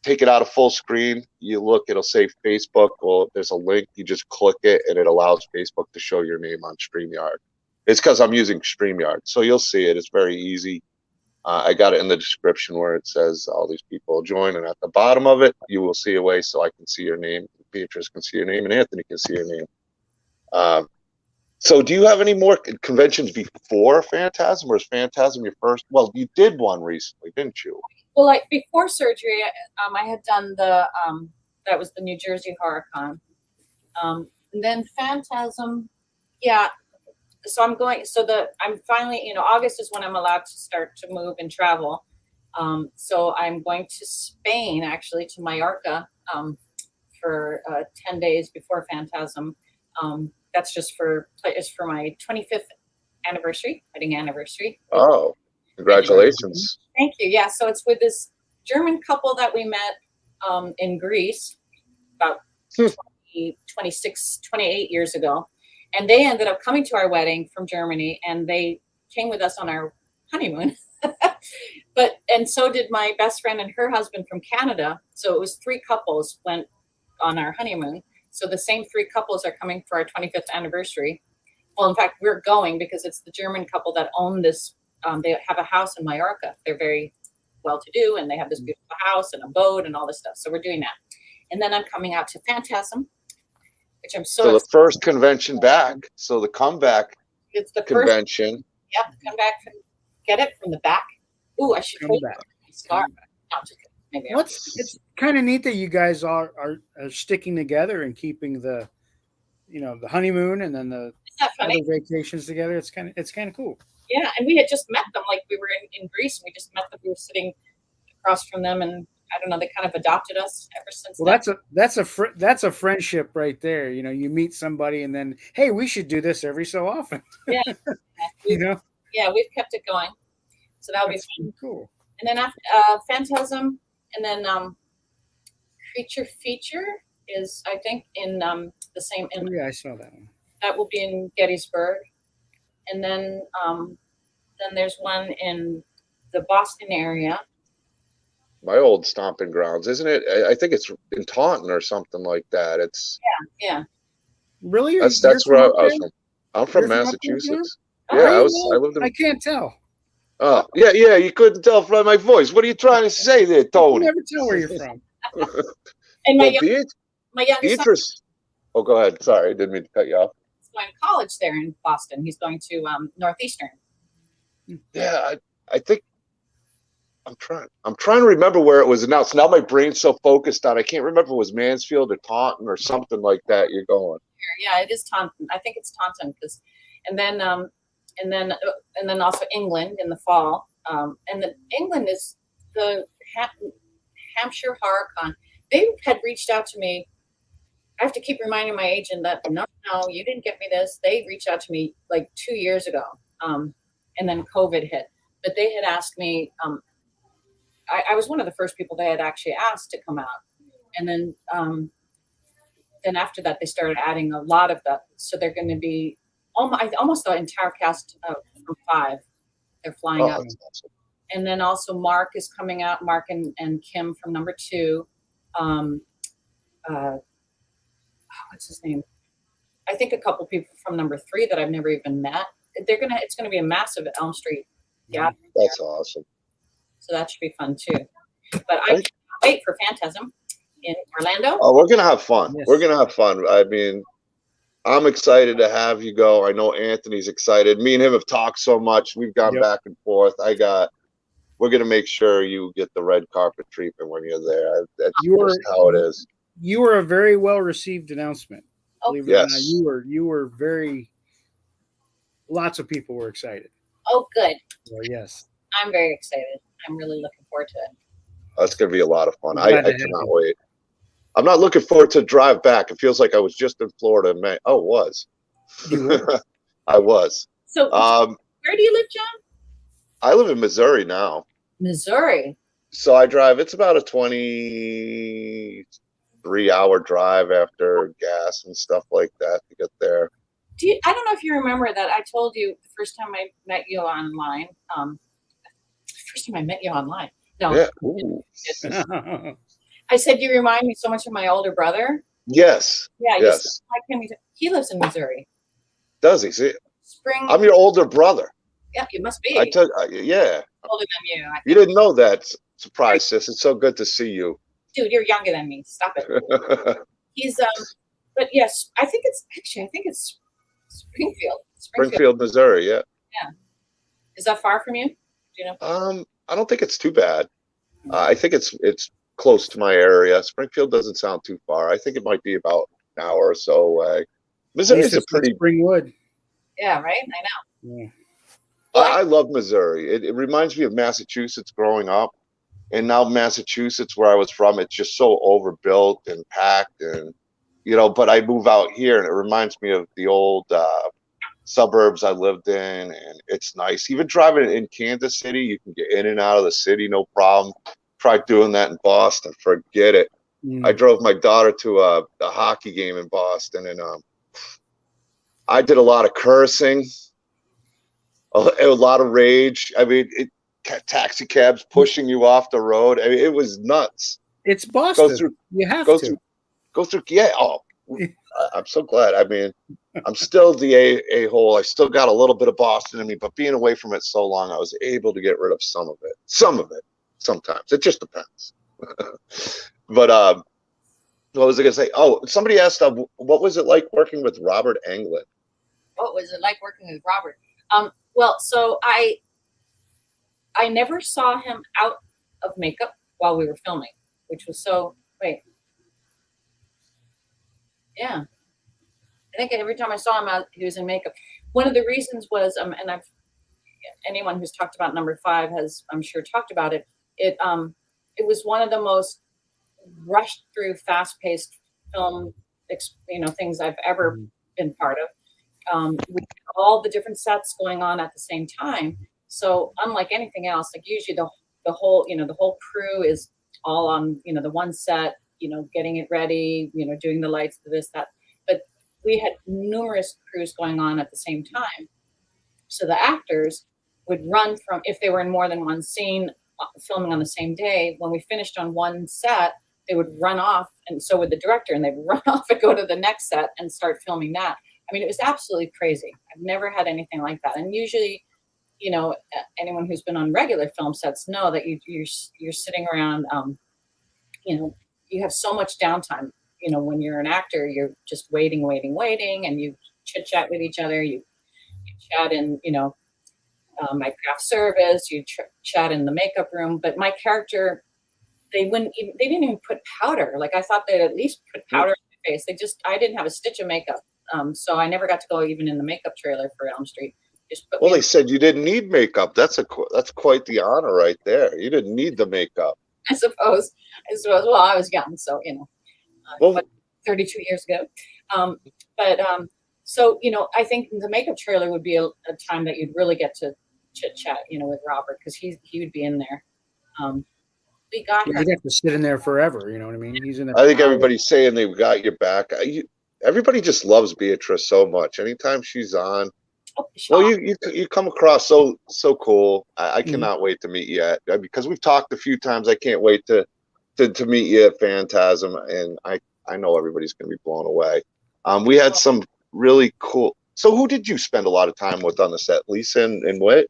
take it out of full screen, you look, it'll say Facebook. Well, there's a link, you just click it and it allows Facebook to show your name on StreamYard. It's because I'm using StreamYard, so you'll see it. It's very easy. I got it in the description where it says all these people join, and at the bottom of it you will see a way so I can see your name, Beatrice can see your name, and Anthony can see your name. So do you have any more conventions before Phantasm, or is Phantasm your first? Well, you did one recently, didn't you? Well, like before surgery, I had done that was the New Jersey HorrorCon. And then Phantasm, yeah. So I'm finally, August is when I'm allowed to start to move and travel. So I'm going to Spain, actually, to Mallorca for 10 days before Phantasm. That's just for my 25th anniversary, wedding anniversary. Oh, congratulations. Thank you. Yeah, so it's with this German couple that we met in Greece about 20 28 years ago. And they ended up coming to our wedding from Germany, and they came with us on our honeymoon. And so did my best friend and her husband from Canada. So it was 3 couples went on our honeymoon. So the same 3 couples are coming for our 25th anniversary. Well, in fact, we're going because it's the German couple that own this. They have a house in Mallorca. They're very well-to-do, and they have this beautiful house and a boat and all this stuff. So we're doing that. And then I'm coming out to Fantasm, which I'm so the first convention back. So the comeback it's the convention. First, yep, come back from get it from the back. Ooh, I should take my scarf. No, just maybe. It's kind of neat that you guys are sticking together and keeping the honeymoon and then the other vacations together. It's kind of cool. Yeah, and we had just met them. Like we were in Greece, and we just met them. We were sitting across from them, and I don't know. They kind of adopted us ever since. Well, that's a friendship right there. You meet somebody, and then hey, we should do this every so often. Yeah, Yeah, we've kept it going. So that'll be fun. Cool. And then after Phantasm, and then Creature Feature is I think in the same. Yeah, I saw that one. That will be in Gettysburg, and then there's one in the Boston area. My old stomping grounds, isn't it? I think it's in Taunton or something like that. It's yeah. Really? That's where I was from. I'm from Massachusetts. Yeah, I lived in. I can't tell. Oh, yeah. You couldn't tell from my voice. What are you trying to say there, Tony? You never tell where you're from. And my younger Beatrice. son, Oh, go ahead. Sorry, I didn't mean to cut you off. He's going to college there in Boston. He's going to Northeastern. Yeah, I think I'm trying to remember where it was announced. Now my brain's so focused on I can't remember if it was Mansfield or Taunton or something like that. You're going. Yeah, it is Taunton. I think it's Taunton and then also England in the fall. And England is the Hampshire HorrorCon. They had reached out to me. I have to keep reminding my agent that no, you didn't get me this. They reached out to me like 2 years ago, and then COVID hit. But they had asked me. I was one of the first people they had actually asked to come out, and then after that they started adding a lot of that. So they're going to be almost the entire cast from 5. They're flying out, awesome. And then also Mark is coming out. Mark and Kim from number 2. What's his name? I think a couple people from number 3 that I've never even met. It's gonna be a massive Elm Street gathering. That's awesome. So that should be fun too. But I can't wait for Phantasm in Orlando. Oh, we're gonna have fun. Yes. We're gonna have fun. I mean, I'm excited to have you go. I know Anthony's excited. Me and him have talked so much. We've gone back and forth. We're gonna make sure you get the red carpet treatment when you're there. That's just how it is. You were a very well received announcement. Oh, believe it or not. You were very. Lots of people were excited. Oh, good. Well, yes. I'm very excited. I'm really looking forward to it. That's going to be a lot of fun. I cannot wait. I'm not looking forward to drive back. It feels like I was just in Florida in May. Oh, was. I was. So where do you live, John? I live in Missouri now. Missouri. So I drive. It's about a 23-hour drive after gas and stuff like that to get there. I don't know if you remember that I told you the first time I met you online. First time I met you online. No. Yeah. I said you remind me so much of my older brother. Yes. Yeah. Yes. He lives in Missouri. Does he? See? Spring. I'm your older brother. Yeah, you must be. Yeah. Older than you. You didn't know that. Surprise, sis. It's so good to see you. Dude, you're younger than me. Stop it. He's but yes, I think it's Springfield. Springfield, Missouri. Yeah. Yeah. Is that far from you? Do you know? I don't think it's too bad. I think it's close to my area. Springfield doesn't sound too far. I think it might be about an hour or so away. Missouri is a pretty Springwood. Yeah, right. I know. Yeah. I love Missouri. It reminds me of Massachusetts growing up, and now Massachusetts, where I was from, it's just so overbuilt and packed, and But I move out here, and it reminds me of the old suburbs I lived in, and it's nice. Even driving in Kansas City, you can get in and out of the city, no problem. Try doing that in Boston, forget it. I drove my daughter to a hockey game in Boston, and I did a lot of cursing, a lot of rage. I mean, taxi cabs pushing you off the road. I mean, it was nuts. It's Boston. You have to go through. Yeah. Oh, I'm so glad. I mean, I'm still the a-hole. I still got a little bit of Boston in me, but being away from it so long, I was able to get rid of some of it. Sometimes. It just depends. But what was I going to say? Oh, somebody asked, what was it like working with Robert Englund? What was it like working with Robert? Well, so I never saw him out of makeup while we were filming, which was yeah. I think every time I saw him out, he was in makeup. One of the reasons was, and anyone who's talked about number 5 has, I'm sure, talked about it. It was one of the most rushed through, fast-paced film, things I've ever been part of. With all the different sets going on at the same time. So unlike anything else, like usually the whole crew is all on, the one set, getting it ready, doing the lights, this, that. But we had numerous crews going on at the same time. So the actors would run from, if they were in more than one scene, filming on the same day, when we finished on one set, they would run off, and so would the director, and they'd run off and go to the next set and start filming that. I mean, it was absolutely crazy. I've never had anything like that. And usually, anyone who's been on regular film sets know that you're sitting around, you have so much downtime. When you're an actor, you're just waiting, and you chit chat with each other. You chat in, my craft service. You chat in the makeup room. But my character, they didn't even put powder. Like, I thought they'd at least put powder on my face. I didn't have a stitch of makeup. So I never got to go even in the makeup trailer for Elm Street. Well, they said you didn't need makeup. That's quite the honor right there. You didn't need the makeup. I suppose. Well, I was young, so well, 32 years ago. So I think the makeup trailer would be a time that you'd really get to chit chat, with Robert, because he would be in there. We got her. You'd have to sit in there forever. You know what I mean? He's in there. I think everybody's saying they've got your back. Everybody just loves Beatrice so much. Anytime she's on, you come across so cool. I cannot wait to meet you because we've talked a few times. I can't wait to meet you at Fantasm, and I know everybody's going to be blown away. We had some really cool. So who did you spend a lot of time with on the set? Lisa and Whit?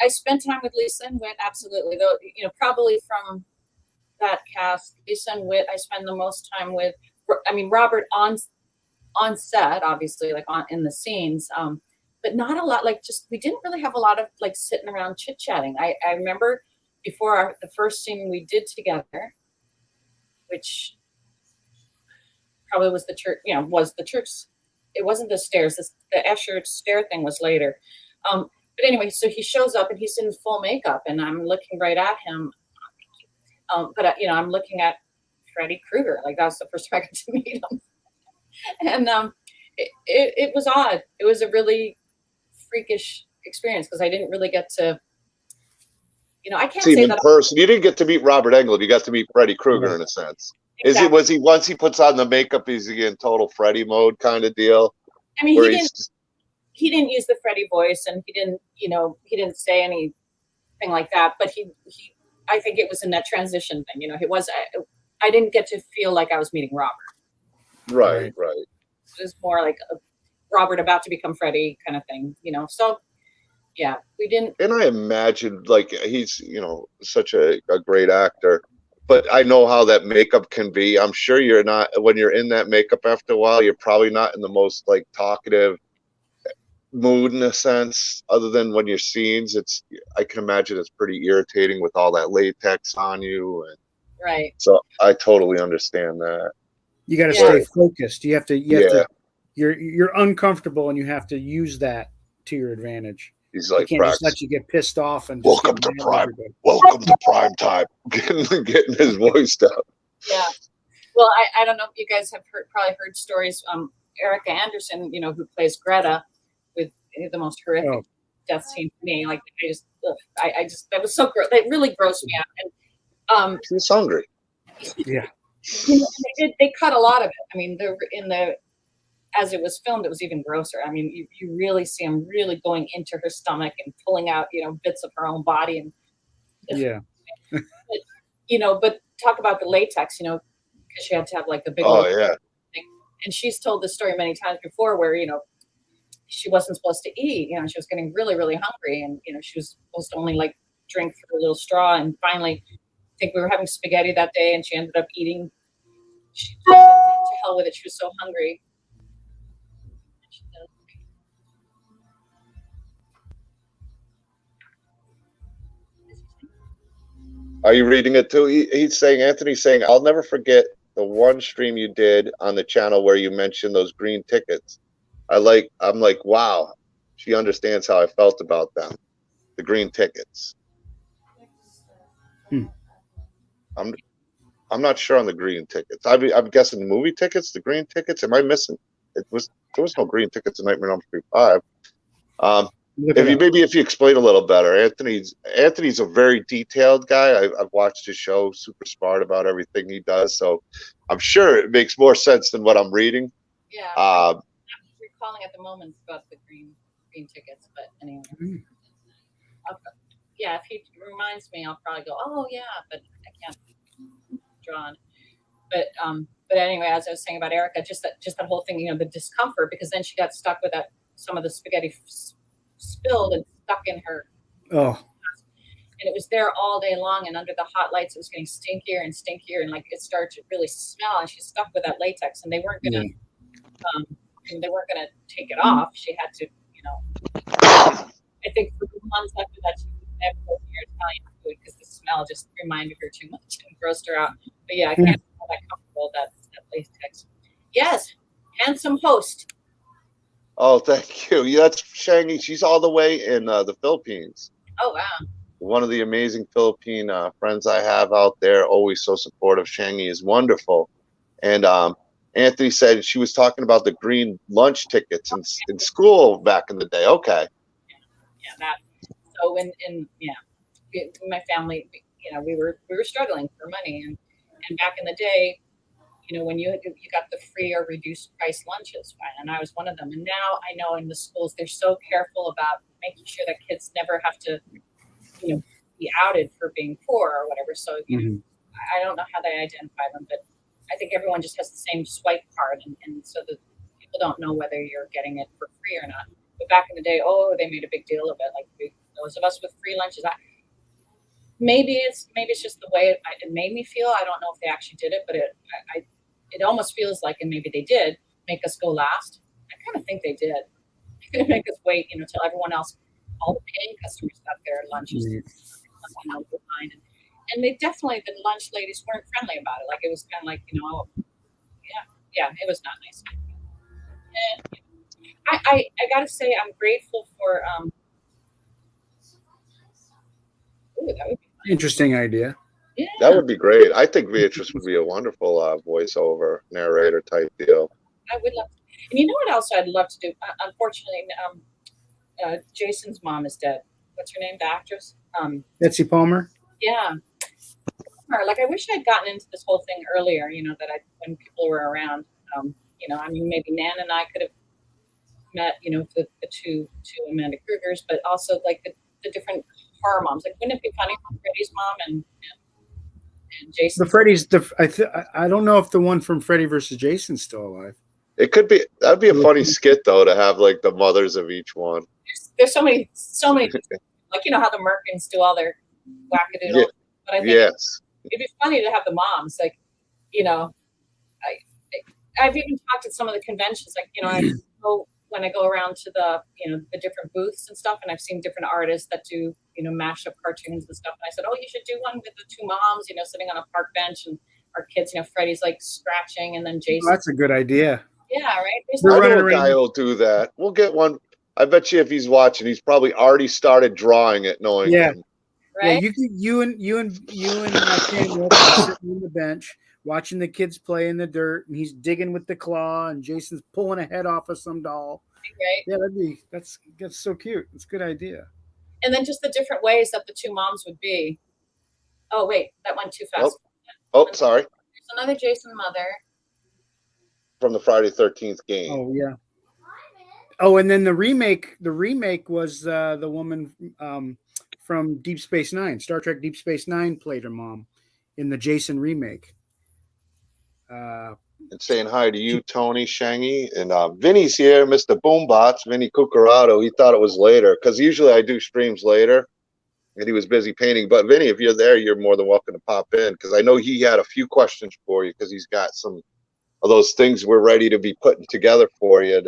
I spent time with Lisa and Whit, absolutely. Though, probably from that cast, Lisa and Whit, I spend the most time with. I mean, Robert on set, obviously, like in the scenes, but not a lot. Like, we didn't really have a lot of like sitting around chit chatting. I remember before the first scene we did together, which probably was the church. Was the church. It wasn't the stairs. The Escher stair thing was later. But anyway, so he shows up and he's in full makeup, and I'm looking right at him. But I'm looking at Freddy Krueger. Like, that was the first time I got to meet him. And it was odd. It was a really freakish experience because I didn't really get to, I can't see say him that in person. You didn't get to meet Robert Englund. You got to meet Freddy Krueger in a sense. Exactly. Was he once he puts on the makeup, is he in total Freddy mode kind of deal? I mean, he didn't use the Freddy voice, and he didn't say anything like that. But I think it was in that transition thing. I didn't get to feel like I was meeting Robert. Right. It was more like a Robert about to become Freddy kind of thing, So, yeah, we didn't. And I imagine, like, he's, such a great actor. But I know how that makeup can be. I'm sure you're not, when you're in that makeup after a while, you're probably not in the most, like, talkative mood in a sense, other than when you're scenes. I can imagine it's pretty irritating with all that latex on you. Right. So I totally understand that. You got to stay focused. You have to, you're uncomfortable, and you have to use that to your advantage. He's like, you can't just let you get pissed off and welcome to prime time. Getting his voice down. Yeah. Well, I don't know if you guys have probably heard stories. Erica Anderson, who plays Greta, with the most horrific death scene for me. Like, I just that was so gross. It really grossed me out. And she's hungry. Yeah. You know, they cut a lot of it. I mean, as it was filmed, it was even grosser. I mean, you really see him really going into her stomach and pulling out, bits of her own body. And Yeah. but, but talk about the latex, because she had to have like the big Oh old yeah. thing. And she's told this story many times before where, she wasn't supposed to eat, she was getting really, really hungry. And, she was supposed to only like drink through a little straw. And finally, I think we were having spaghetti that day and she ended up eating. She said, to hell with it. She was so hungry. Are you reading it too? Anthony's saying, I'll never forget the one stream you did on the channel where you mentioned those green tickets. I'm like, wow, she understands how I felt about them. The green tickets. I'm not sure on the green tickets. I'm guessing the movie tickets, the green tickets. Am I missing? There was no green tickets in Nightmare on Elm Street 5. If you explain a little better, Anthony's a very detailed guy. I've watched his show, super smart about everything he does. So I'm sure it makes more sense than what I'm reading. Yeah, I'm not recalling at the moment about the green tickets, but anyway. Yeah, if he reminds me, I'll probably go, oh yeah, but I can't draw on. But anyway, as I was saying about Erica, just that whole thing, the discomfort, because then she got stuck with some of the spaghetti spilled and stuck in her. Oh. And it was there all day long, and under the hot lights, it was getting stinkier and stinkier, and like it started to really smell. And she's stuck with that latex, and they weren't gonna, take it off. She had to, I think for the months after that, she would never go near Italian food because the smell just reminded her too much and grossed her out. But yeah, I can't feel that comfortable that latex. Yes, handsome host. Oh, thank you. Yeah, that's Shangy. She's all the way in the Philippines. Oh, wow. One of the amazing Philippine friends I have out there, always so supportive. Shangy is wonderful. And Anthony said she was talking about the green lunch tickets in school back in the day. Okay. Yeah, that. So in my family, we were struggling for money, and back in the day, when you got the free or reduced price lunches, right? And I was one of them. And now I know in the schools they're so careful about making sure that kids never have to, be outed for being poor or whatever. So I don't know how they identify them, but I think everyone just has the same swipe card, and so that people don't know whether you're getting it for free or not. But back in the day, they made a big deal of it. Like those of us with free lunches. Maybe it's just the way it made me feel. I don't know if they actually did it, but it almost feels like, and maybe they did, make us go last. I kind of think they did. They're going to make us wait, till everyone else, all the paying customers got their lunches. Behind. And they definitely, the lunch ladies weren't friendly about it. Like it was kind of like, it was not nice. And I got to say, I'm grateful for. That would be interesting idea. Yeah. That would be great. I think Beatrice would be a wonderful voiceover narrator type deal. I would love to. And you know what else I'd love to do? Unfortunately, Jason's mom is dead. What's her name? The actress? Betsy Palmer? Yeah. Like, I wish I'd gotten into this whole thing earlier, when people were around. Maybe Nan and I could have met, the two Amanda Krugers, but also, like, the different horror moms. Like, wouldn't it be funny for Freddie's mom and Jason? I don't know if the one from Freddy versus Jason's still alive. It could be. That'd be a funny skit though, to have like the mothers of each one. There's so many like, how the Merkins do all their wackadoodle. Yeah. But I think it'd be funny to have the moms, like, I've even talked at some of the conventions, like, when I go around to the different booths and stuff, and I've seen different artists that do mashup cartoons and stuff, and I said, you should do one with the two moms, sitting on a park bench, and our kids, Freddie's like scratching, and then Jason. That's a good idea. Yeah, right. I know a guy who'll do that. We'll get one. I bet you if he's watching, he's probably already started drawing it, knowing him. Right? Yeah, you and my family are sitting on the bench watching the kids play in the dirt, and he's digging with the claw, and Jason's pulling a head off of some doll. Right. Yeah, that's so cute. It's a good idea. And then just the different ways that the two moms would be. Oh wait, that went too fast. Oh, sorry. another Jason mother. from the Friday 13th game. Oh yeah. Oh, and then the remake was the woman from Deep Space Nine. Star Trek Deep Space Nine played her mom in the Jason remake. And saying hi to you, Tony, Shangy, and Vinny's here, Mr. Boombots, Vinny Curcurato. He thought it was later because usually I do streams later, and he was busy painting. But Vinny, if you're there, you're more than welcome to pop in because I know he had a few questions for you because he's got some of those things we're ready to be putting together for you.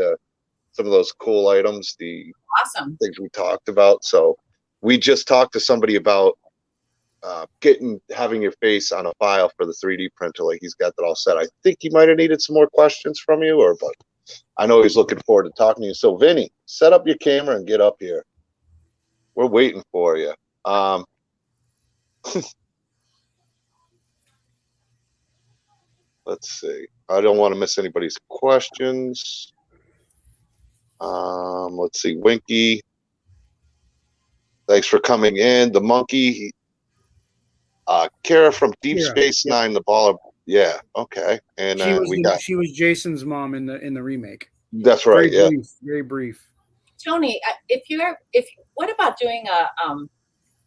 Some of those cool items, the Awesome things we talked about. So we just talked to somebody about having your face on a file for the 3D printer. Like he's got that all set. I think he might have needed some more questions from you, but I know he's looking forward to talking to you. So Vinny, set up your camera and get up here. We're waiting for you. Let's see. I don't want to miss anybody's questions. Let's see. Winky, thanks for coming in. The monkey. Kara from Deep Space Nine, the baller. Yeah, okay. And she was Jason's mom in the remake. That's right. Very brief. Tony, what about doing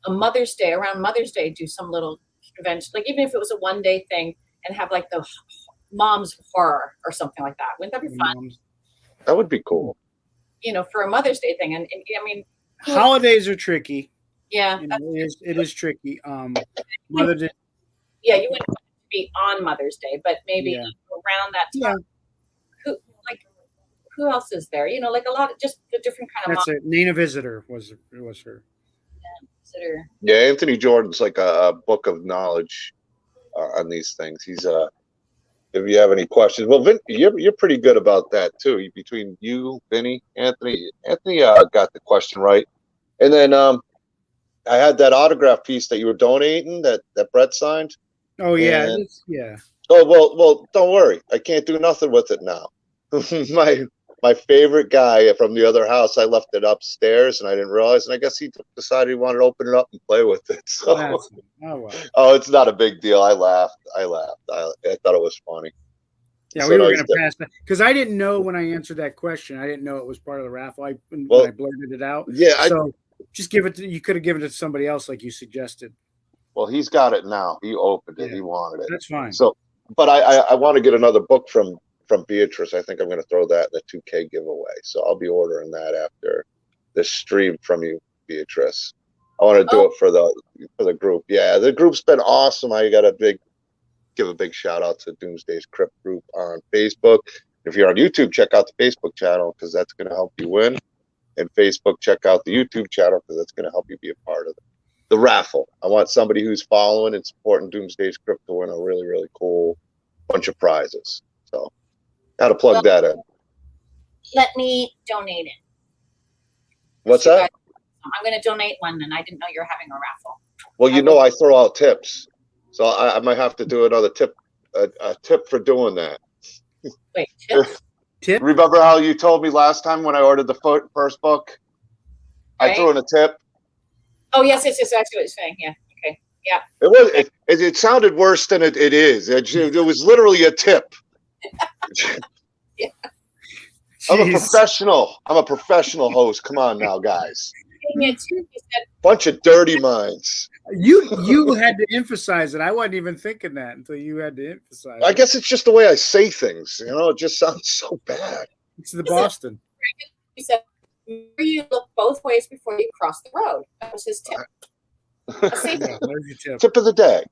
a Mother's Day, around Mother's Day, do some little convention, like even if it was a one-day thing, and have like the mom's horror or something like that? Wouldn't that be fun? That would be cool. For a Mother's Day thing, and I mean, holidays are tricky. Yeah, it is tricky. Mother Day. Yeah, you wouldn't want it to be on Mother's Day, but maybe around that time. Yeah. Who else is there? Like a lot of just the different kind of. That's it. Nina Visitor was her. Yeah, Visitor. Yeah, Anthony Jordan's like a book of knowledge on these things. He's if you have any questions, well, Vin, you're pretty good about that too. Between you, Vinny, Anthony got the question right, and then I had that autograph piece that you were donating that Brett signed. Oh yeah, yeah. Oh well, don't worry. I can't do nothing with it now. my favorite guy from the other house, I left it upstairs and I didn't realize, and I guess he decided he wanted to open it up and play with it. So, oh, it's not a big deal. I laughed. I thought it was funny. Yeah, we were going to pass that because I didn't know when I answered that question. I didn't know it was part of the raffle. When I blurted it out. Yeah, just give it. You could have given it to somebody else, like you suggested. Well, he's got it now. He opened it. He wanted it. That's fine. So, but I want to get another book from Beatrice. I think I'm going to throw that in the 2K giveaway. So I'll be ordering that after this stream from you, Beatrice. I want to do it for the group. Yeah, the group's been awesome. I got give a big shout out to Doomsday's Krypt group on Facebook. If you're on YouTube, check out the Facebook channel because that's going to help you win. And Facebook, check out the YouTube channel because that's going to help you be a part of the raffle. I want somebody who's following and supporting Doomsday's Krypt to win a really, really cool bunch of prizes. So, got to plug that in. Let me donate it. What's that? I'm going to donate one, and I didn't know you were having a raffle. Well, I throw out tips, so I might have to do another tip, a tip for doing that. Wait, tips? Tip? Remember how you told me last time when I ordered the first book? Right. I threw in a tip. Oh yes, that's what you're saying. Yeah. Okay. Yeah. It was. It sounded worse than it is. It was literally a tip. Yeah. I'm a professional host. Come on now, guys. Bunch of dirty minds. You had to emphasize it. I wasn't even thinking that until you had to emphasize it. I guess it's just the way I say things. It just sounds so bad. It's the Boston. He said, you look both ways before you cross the road. That was his tip. Yeah, there's your tip of the day.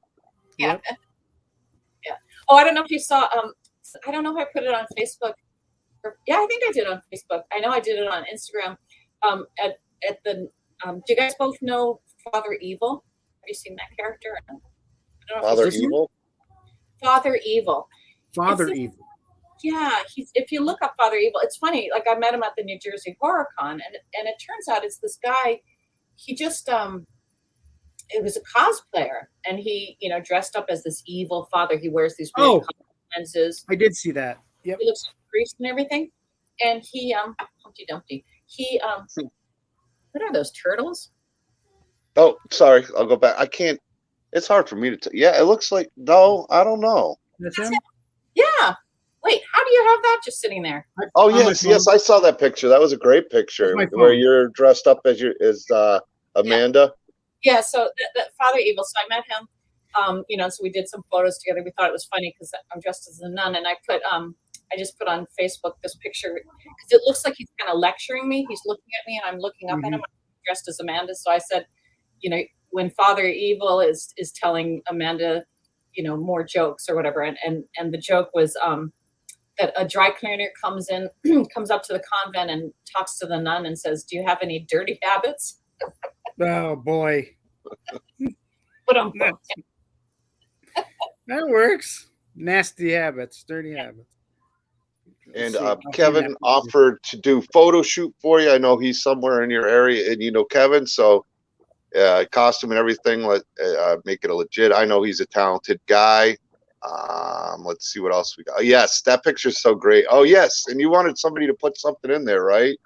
Yeah. Yeah. Oh, I don't know if you saw. I don't know if I put it on Facebook. Yeah, I think I did on Facebook. I know I did it on Instagram. At the. Do you guys both know Father Evil? Have you seen that character? I don't know Father Evil. Father Evil. Father Evil. Yeah, if you look up Father Evil, it's funny. Like I met him at the New Jersey Horror Con, and it turns out it's this guy. He just it was a cosplayer, and he dressed up as this evil father. He wears these weird lenses. I did see that. Yep. He looks like a priest and everything, and he Humpty Dumpty. He what are those turtles? Oh, sorry. I'll go back. I can't. It's hard for me to. Yeah, it looks like. No, I don't know. That's him? Yeah. Wait, how do you have that just sitting there? Oh On my yes, yes, phone. I saw that picture. That was a great picture my where phone. you're dressed up as Amanda. Yeah, so the Father Evil. So I met him. So we did some photos together. We thought it was funny because I'm dressed as a nun, and I just put on Facebook this picture because it looks like he's kind of lecturing me. He's looking at me, and I'm looking up at him. I'm dressed as Amanda. So I said, when Father Evil is telling Amanda, more jokes or whatever, and the joke was that a dry cleaner comes up to the convent and talks to the nun and says, "Do you have any dirty habits?" Oh boy. But I'm That works. Nasty habits, dirty habits. And Let's see. Kevin offered to do photo shoot for you. I know he's somewhere in your area, and you know Kevin, so costume and everything. Make it a legit. I know he's a talented guy. Let's see what else we got. Yes, that picture's so great. Oh yes, and you wanted somebody to put something in there, right?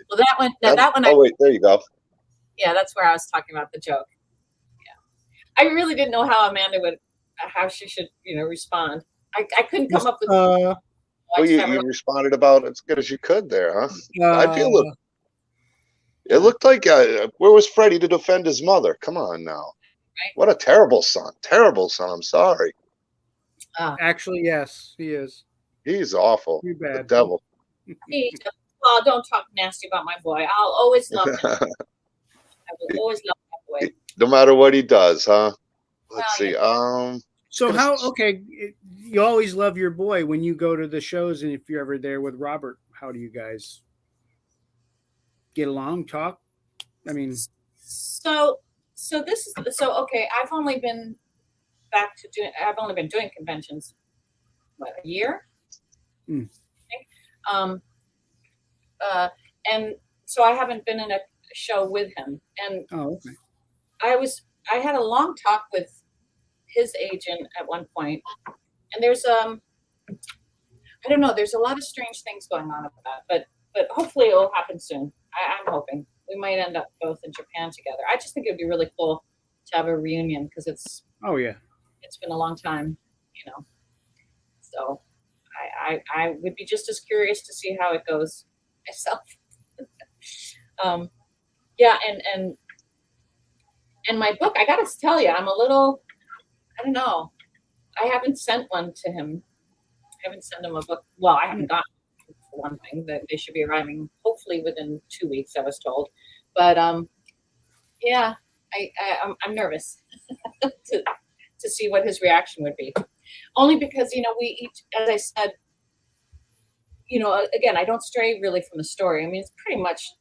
Well, that one. That one. Oh wait, there you go. Yeah, that's where I was talking about the joke. Yeah, I really didn't know how she should, respond. I couldn't come up with. Well, you responded about as good as you could there, huh? I feel it looked like where was Freddie to defend his mother? Come on now. Right? What a terrible son. Terrible son. I'm sorry. Actually, yes, he is. He's awful. Too bad. The devil. Well, don't talk nasty about my boy. I'll always love him. I will always love my boy. No matter what he does, huh? Let's see. So you always love your boy when you go to the shows, and if you're ever there with Robert, how do you guys get along, talk? I mean, so okay. I've only been doing conventions, a year? Mm. And so I haven't been in a show with him. And okay. I had a long talk with his agent at one point, and there's I don't know, there's a lot of strange things going on about that, but hopefully it'll happen soon. I'm hoping we might end up both in Japan together. I just think it'd be really cool to have a reunion because it's been a long time, so I would be just as curious to see how it goes myself. And my book, I gotta tell you, I'm a little, I don't know, I haven't sent one to him. I haven't sent him a book. Well, I haven't gotten it, for one thing. That they should be arriving hopefully within 2 weeks, I was told. But yeah, I'm nervous to see what his reaction would be. Only because, we each, as I said, again, I don't stray really from the story. I mean, it's pretty much,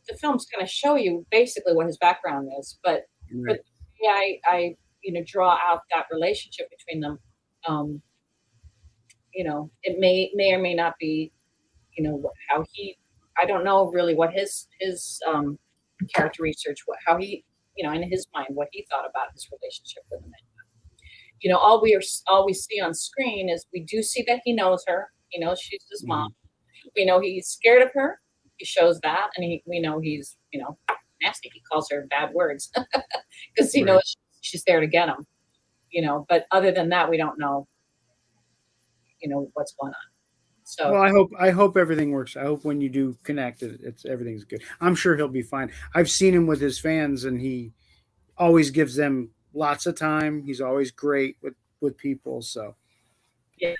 the film's going to show you basically what his background is, but I draw out that relationship between them. It may or may not be, how he, I don't know really what his character research, how he, in his mind, what he thought about his relationship with him. All we see on screen is we do see that he knows her. He knows she's his mom. We know he's scared of her. He shows that, and we know he's, nasty. He calls her bad words because he knows she's there to get him. But other than that, we don't know, what's going on. So, well, I hope everything works. I hope when you do connect, everything's good. I'm sure he'll be fine. I've seen him with his fans, and he always gives them lots of time. He's always great with people. So, yeah,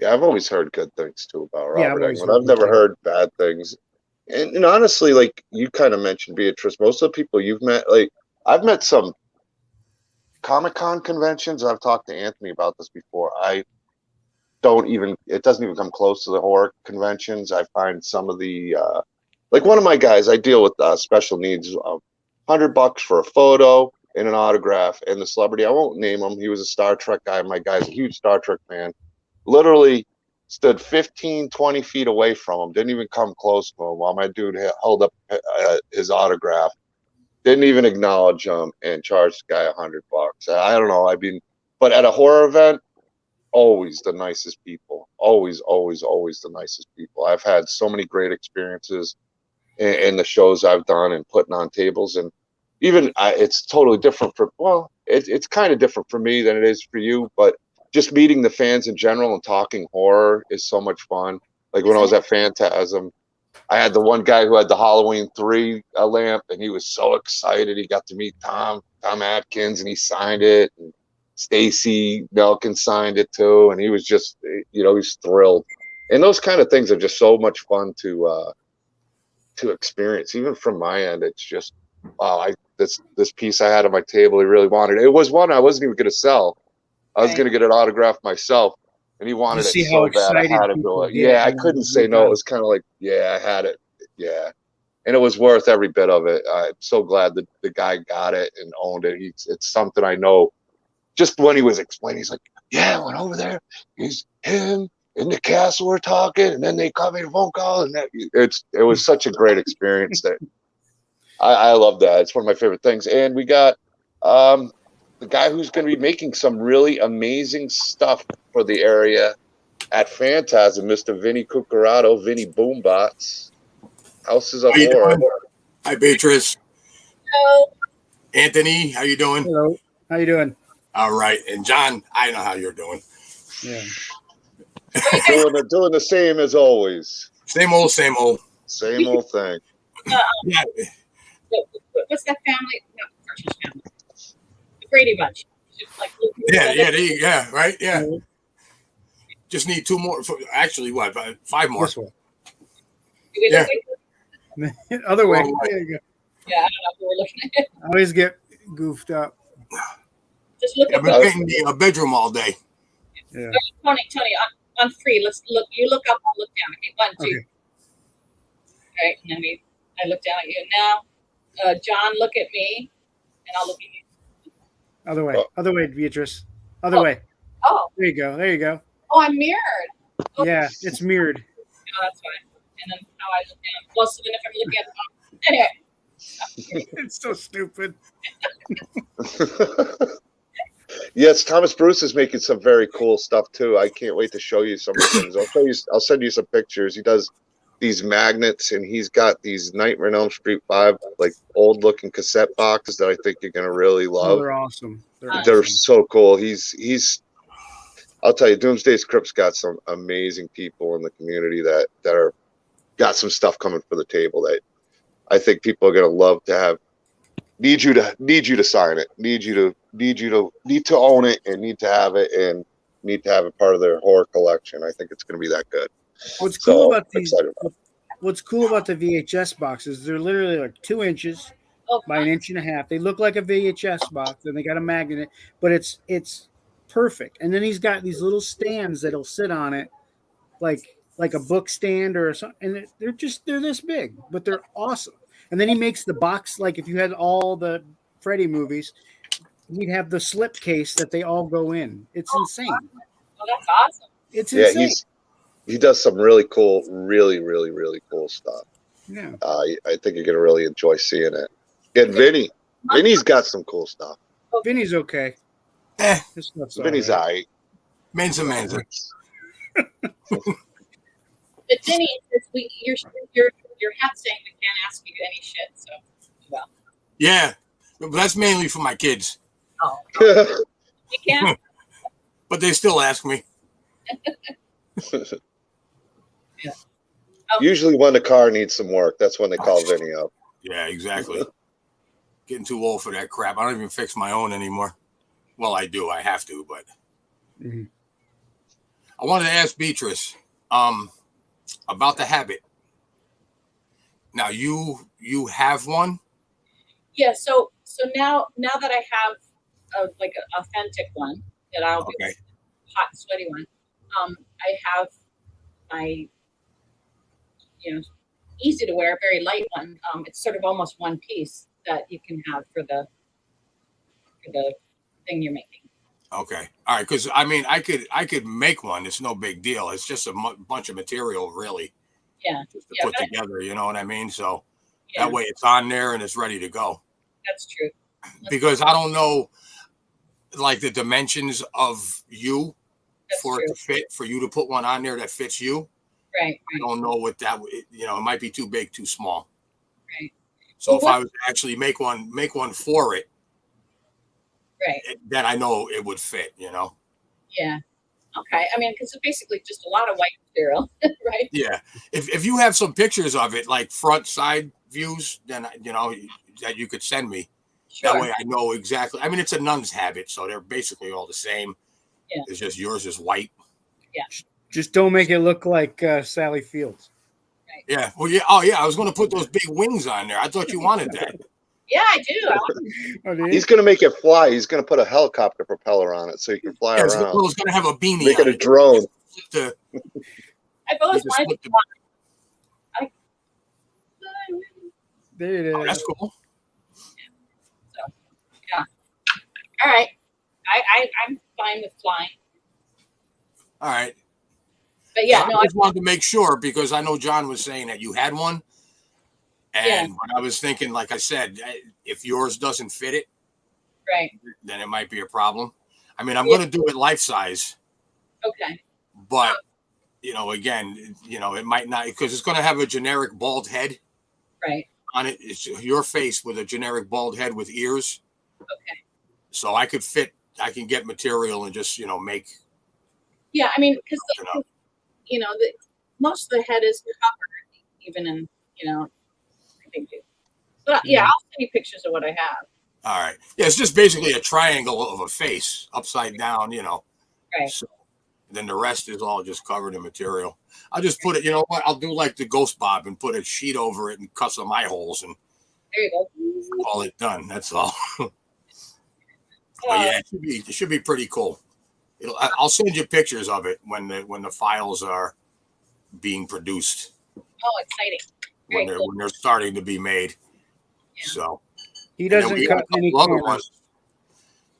I've always heard good things too about Robert Englund. I've never never heard bad things. And honestly, like you kind of mentioned, Beatrice, most of the people you've met, like I've met some Comic-Con conventions. I've talked to Anthony about this before. it doesn't even come close to the horror conventions. I find some of the, like one of my guys, I deal with special needs, $100 for a photo and an autograph, and the celebrity, I won't name him. He was a Star Trek guy. My guy's a huge Star Trek fan. Literally stood 15, 20 feet away from him. Didn't even come close to him while my dude held up his autograph. Didn't even acknowledge him and charged the guy $100. I don't know. I mean, but at a horror event, always the nicest people. Always, always, always the nicest people. I've had so many great experiences in the shows I've done and putting on tables. And even it's totally different from, well, it's kind of different for me than it is for you, but just meeting the fans in general and talking horror is so much fun. Like when I was at Phantasm, I had the one guy who had the Halloween 3 lamp, and he was so excited. He got to meet Tom Atkins, and he signed it. And Stacy Nelkin signed it too, and he was just, he's thrilled. And those kind of things are just so much fun to experience. Even from my end, it's just, wow, this piece I had on my table, he really wanted. It was one I wasn't even going to sell. I was going to get it autographed myself, and he wanted it so bad. I had to do it. Yeah, I couldn't say no. It was kind of like, yeah, I had it. Yeah. And it was worth every bit of it. I'm so glad that the guy got it and owned it. It's something I know. Just when he was explaining, he's like, yeah, I went over there. He's him and the castle were talking, and then they called me a phone call, and it was such a great experience that I love that. It's one of my favorite things. And we got the guy who's going to be making some really amazing stuff for the area at Fantasm, Mr. Vinny Curcurato, Vinny Boombots. Houses of Horror. Hi, Beatrice. Hello. Anthony, how you doing? Hello. How you doing? All right. And John, I know how you're doing. Yeah. doing the same as always. Same old, same old. Same old thing. Yeah. What's that family? Not Partridge Family. The Brady Bunch. Like, Yeah, right? Yeah. Just need 2 more. Actually, what? 5 more. This way. Yeah. Other way. Well, There you go. Yeah, I don't know who we're looking at. I always get goofed up. Just look I've at been painting a bedroom all day. Yeah. Tony, on 3, let's look. You look up, I'll look down. Okay, 1, 2. Okay. All right, and then I look down at you. Now, John, look at me, and I'll look at you. Other way. Other way, Beatrice. Other way. Oh. There you go. There you go. Oh, I'm mirrored. Oh. Yeah, it's mirrored. Oh, that's fine. And then how I look down. Well, so then if I'm looking at anyway. It's so stupid. Yes, Thomas Bruce is making some very cool stuff too. I can't wait to show you some of the things. I'll send you some pictures. He does these magnets, and he's got these Nightmare on Elm Street 5 like old looking cassette boxes that I think you're gonna really love. They're awesome. They're so cool. He's I'll tell you, Doomsday's Krypt's got some amazing people in the community that are got some stuff coming for the table that I think people are gonna love to have. Need you to sign it. Need to own it, and need to have it, and need to have it part of their horror collection. I think it's going to be that good. What's cool about these? What's cool about the VHS boxes? They're literally like 2 inches by 1.5 inches. They look like a VHS box, and they got a magnet, but it's perfect. And then he's got these little stands that'll sit on it, like a book stand or something. And they're this big, but they're awesome. And then he makes the box like if you had all the Freddy movies, he'd have the slip case that they all go in. It's insane. Oh, that's awesome. It's insane. He does some really cool, really, really, really cool stuff. Yeah. I think you're gonna really enjoy seeing it. And Vinny's got some cool stuff. Vinny's okay. Vinny's all right. Mensa. But Vinny, your hat's saying we can't ask you any shit, so well. Yeah, but that's mainly for my kids. Oh. You can? But they still ask me. Yeah. Usually when the car needs some work, that's when they call Vinny up. Yeah, exactly. Getting too old for that crap. I don't even fix my own anymore. Well, I do. I have to, but I wanted to ask Beatrice about the habit. Now you have one? Yeah. So now that I have an authentic one that I'll be hot and sweaty one, I have my easy to wear, very light one. It's sort of almost one piece that you can have for the thing you're making. Okay. All right. Because I mean, I could make one. It's no big deal. It's just a bunch of material, really. Yeah. Just to put together. You know what I mean? So that way it's on there and it's ready to go. That's true. Because I don't know, like the dimensions of you for it to fit, for you to put one on there that fits you. Right. I don't know what that. It might be too big, too small. Right. So if I was to actually make one for it. Right. then I know it would fit, Yeah. Okay. I mean, because it's basically just a lot of white material, right? Yeah. If you have some pictures of it, like front side views, then that you could send me. Sure. That way I know exactly. I mean, it's a nun's habit, so they're basically all the same. Yeah. It's just yours is white. Yeah. Just don't make it look like Sally Fields. Right. Yeah. Well, yeah. Oh, yeah. I was going to put those big wings on there. I thought you wanted that. Yeah, I do. He's going to make it fly. He's going to put a helicopter propeller on it so you can fly Yeah, around. It's going to have a beanie. Make on it a drone. I've always wanted to fly. There it is. Oh, that's cool. So, yeah. All right. I'm fine with flying. All right. But yeah, I just wanted to make sure because I know John was saying that you had one. And when I was thinking, like I said, if yours doesn't fit it, right, then it might be a problem. I mean, I'm going to do it life size. Okay. But, again, it might not, because it's going to have a generic bald head. Right. On it. It's your face with a generic bald head with ears. Okay. So I can get material and just, make. Yeah, I mean, because, most of the head is covered, even in, But yeah, I'll send you pictures of what I have. All right. Yeah, it's just basically a triangle of a face upside down, Right. So then the rest is all just covered in material. I'll just put it, you know what? I'll do like the Ghost Bob and put a sheet over it and cut some eye holes and there you go. call it done. That's all. But yeah, it should be pretty cool. I'll send you pictures of it when the files are being produced. Oh, exciting. When they're starting to be made. Yeah. So he doesn't cut any corners.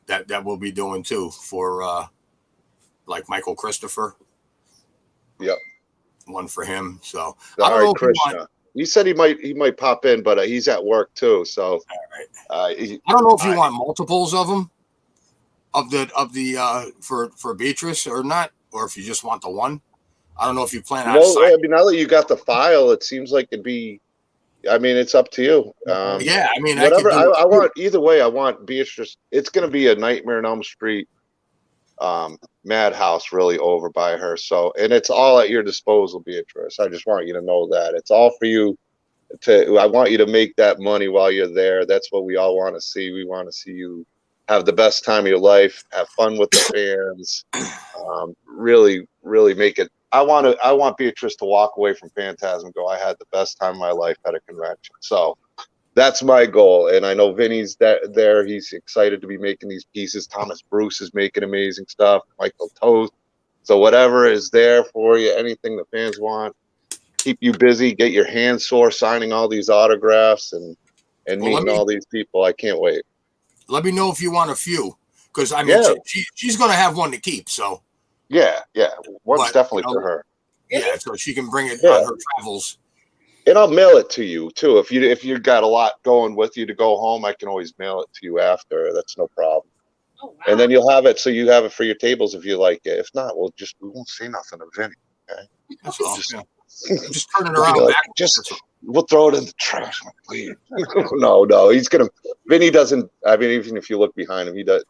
That we'll be doing too for like Michael Christopher. Yep. One for him. So I don't know Krishna. You said he might pop in, but he's at work too. So all right. I don't know if you want multiples of them of the for Beatrice or not, or if you just want the one. I don't know if you plan on. Well, I mean, now that you got the file, it seems like it'd be. I mean, it's up to you. Yeah, I mean, whatever. I want either way. I want Beatrice. It's going to be a Nightmare on Elm Street, madhouse, really over by her. So, and it's all at your disposal, Beatrice. I just want you to know that it's all for you. I want you to make that money while you're there. That's what we all want to see. We want to see you have the best time of your life, have fun with the fans, really, really make it. I want Beatrice to walk away from Fantasm and go, I had the best time of my life at a convention. So that's my goal. And I know Vinny's there. He's excited to be making these pieces. Thomas Bruce is making amazing stuff. Michael Toth. So whatever is there for you, anything the fans want, keep you busy, get your hands sore signing all these autographs and meeting all these people. I can't wait. Let me know if you want a few. Because, I mean, she's going to have one to keep, so. Yeah. One's definitely for her. Yeah, so she can bring it on her travels. And I'll mail it to you too. If you got a lot going with you to go home, I can always mail it to you after. That's no problem. Oh, wow. And then you'll have it, so you have it for your tables if you like it. If not, we won't say nothing to Vinny. Okay? That's all. Just turn it around back. We'll throw it in the trash, please. No, Vinny doesn't. I mean, even if you look behind him, he does.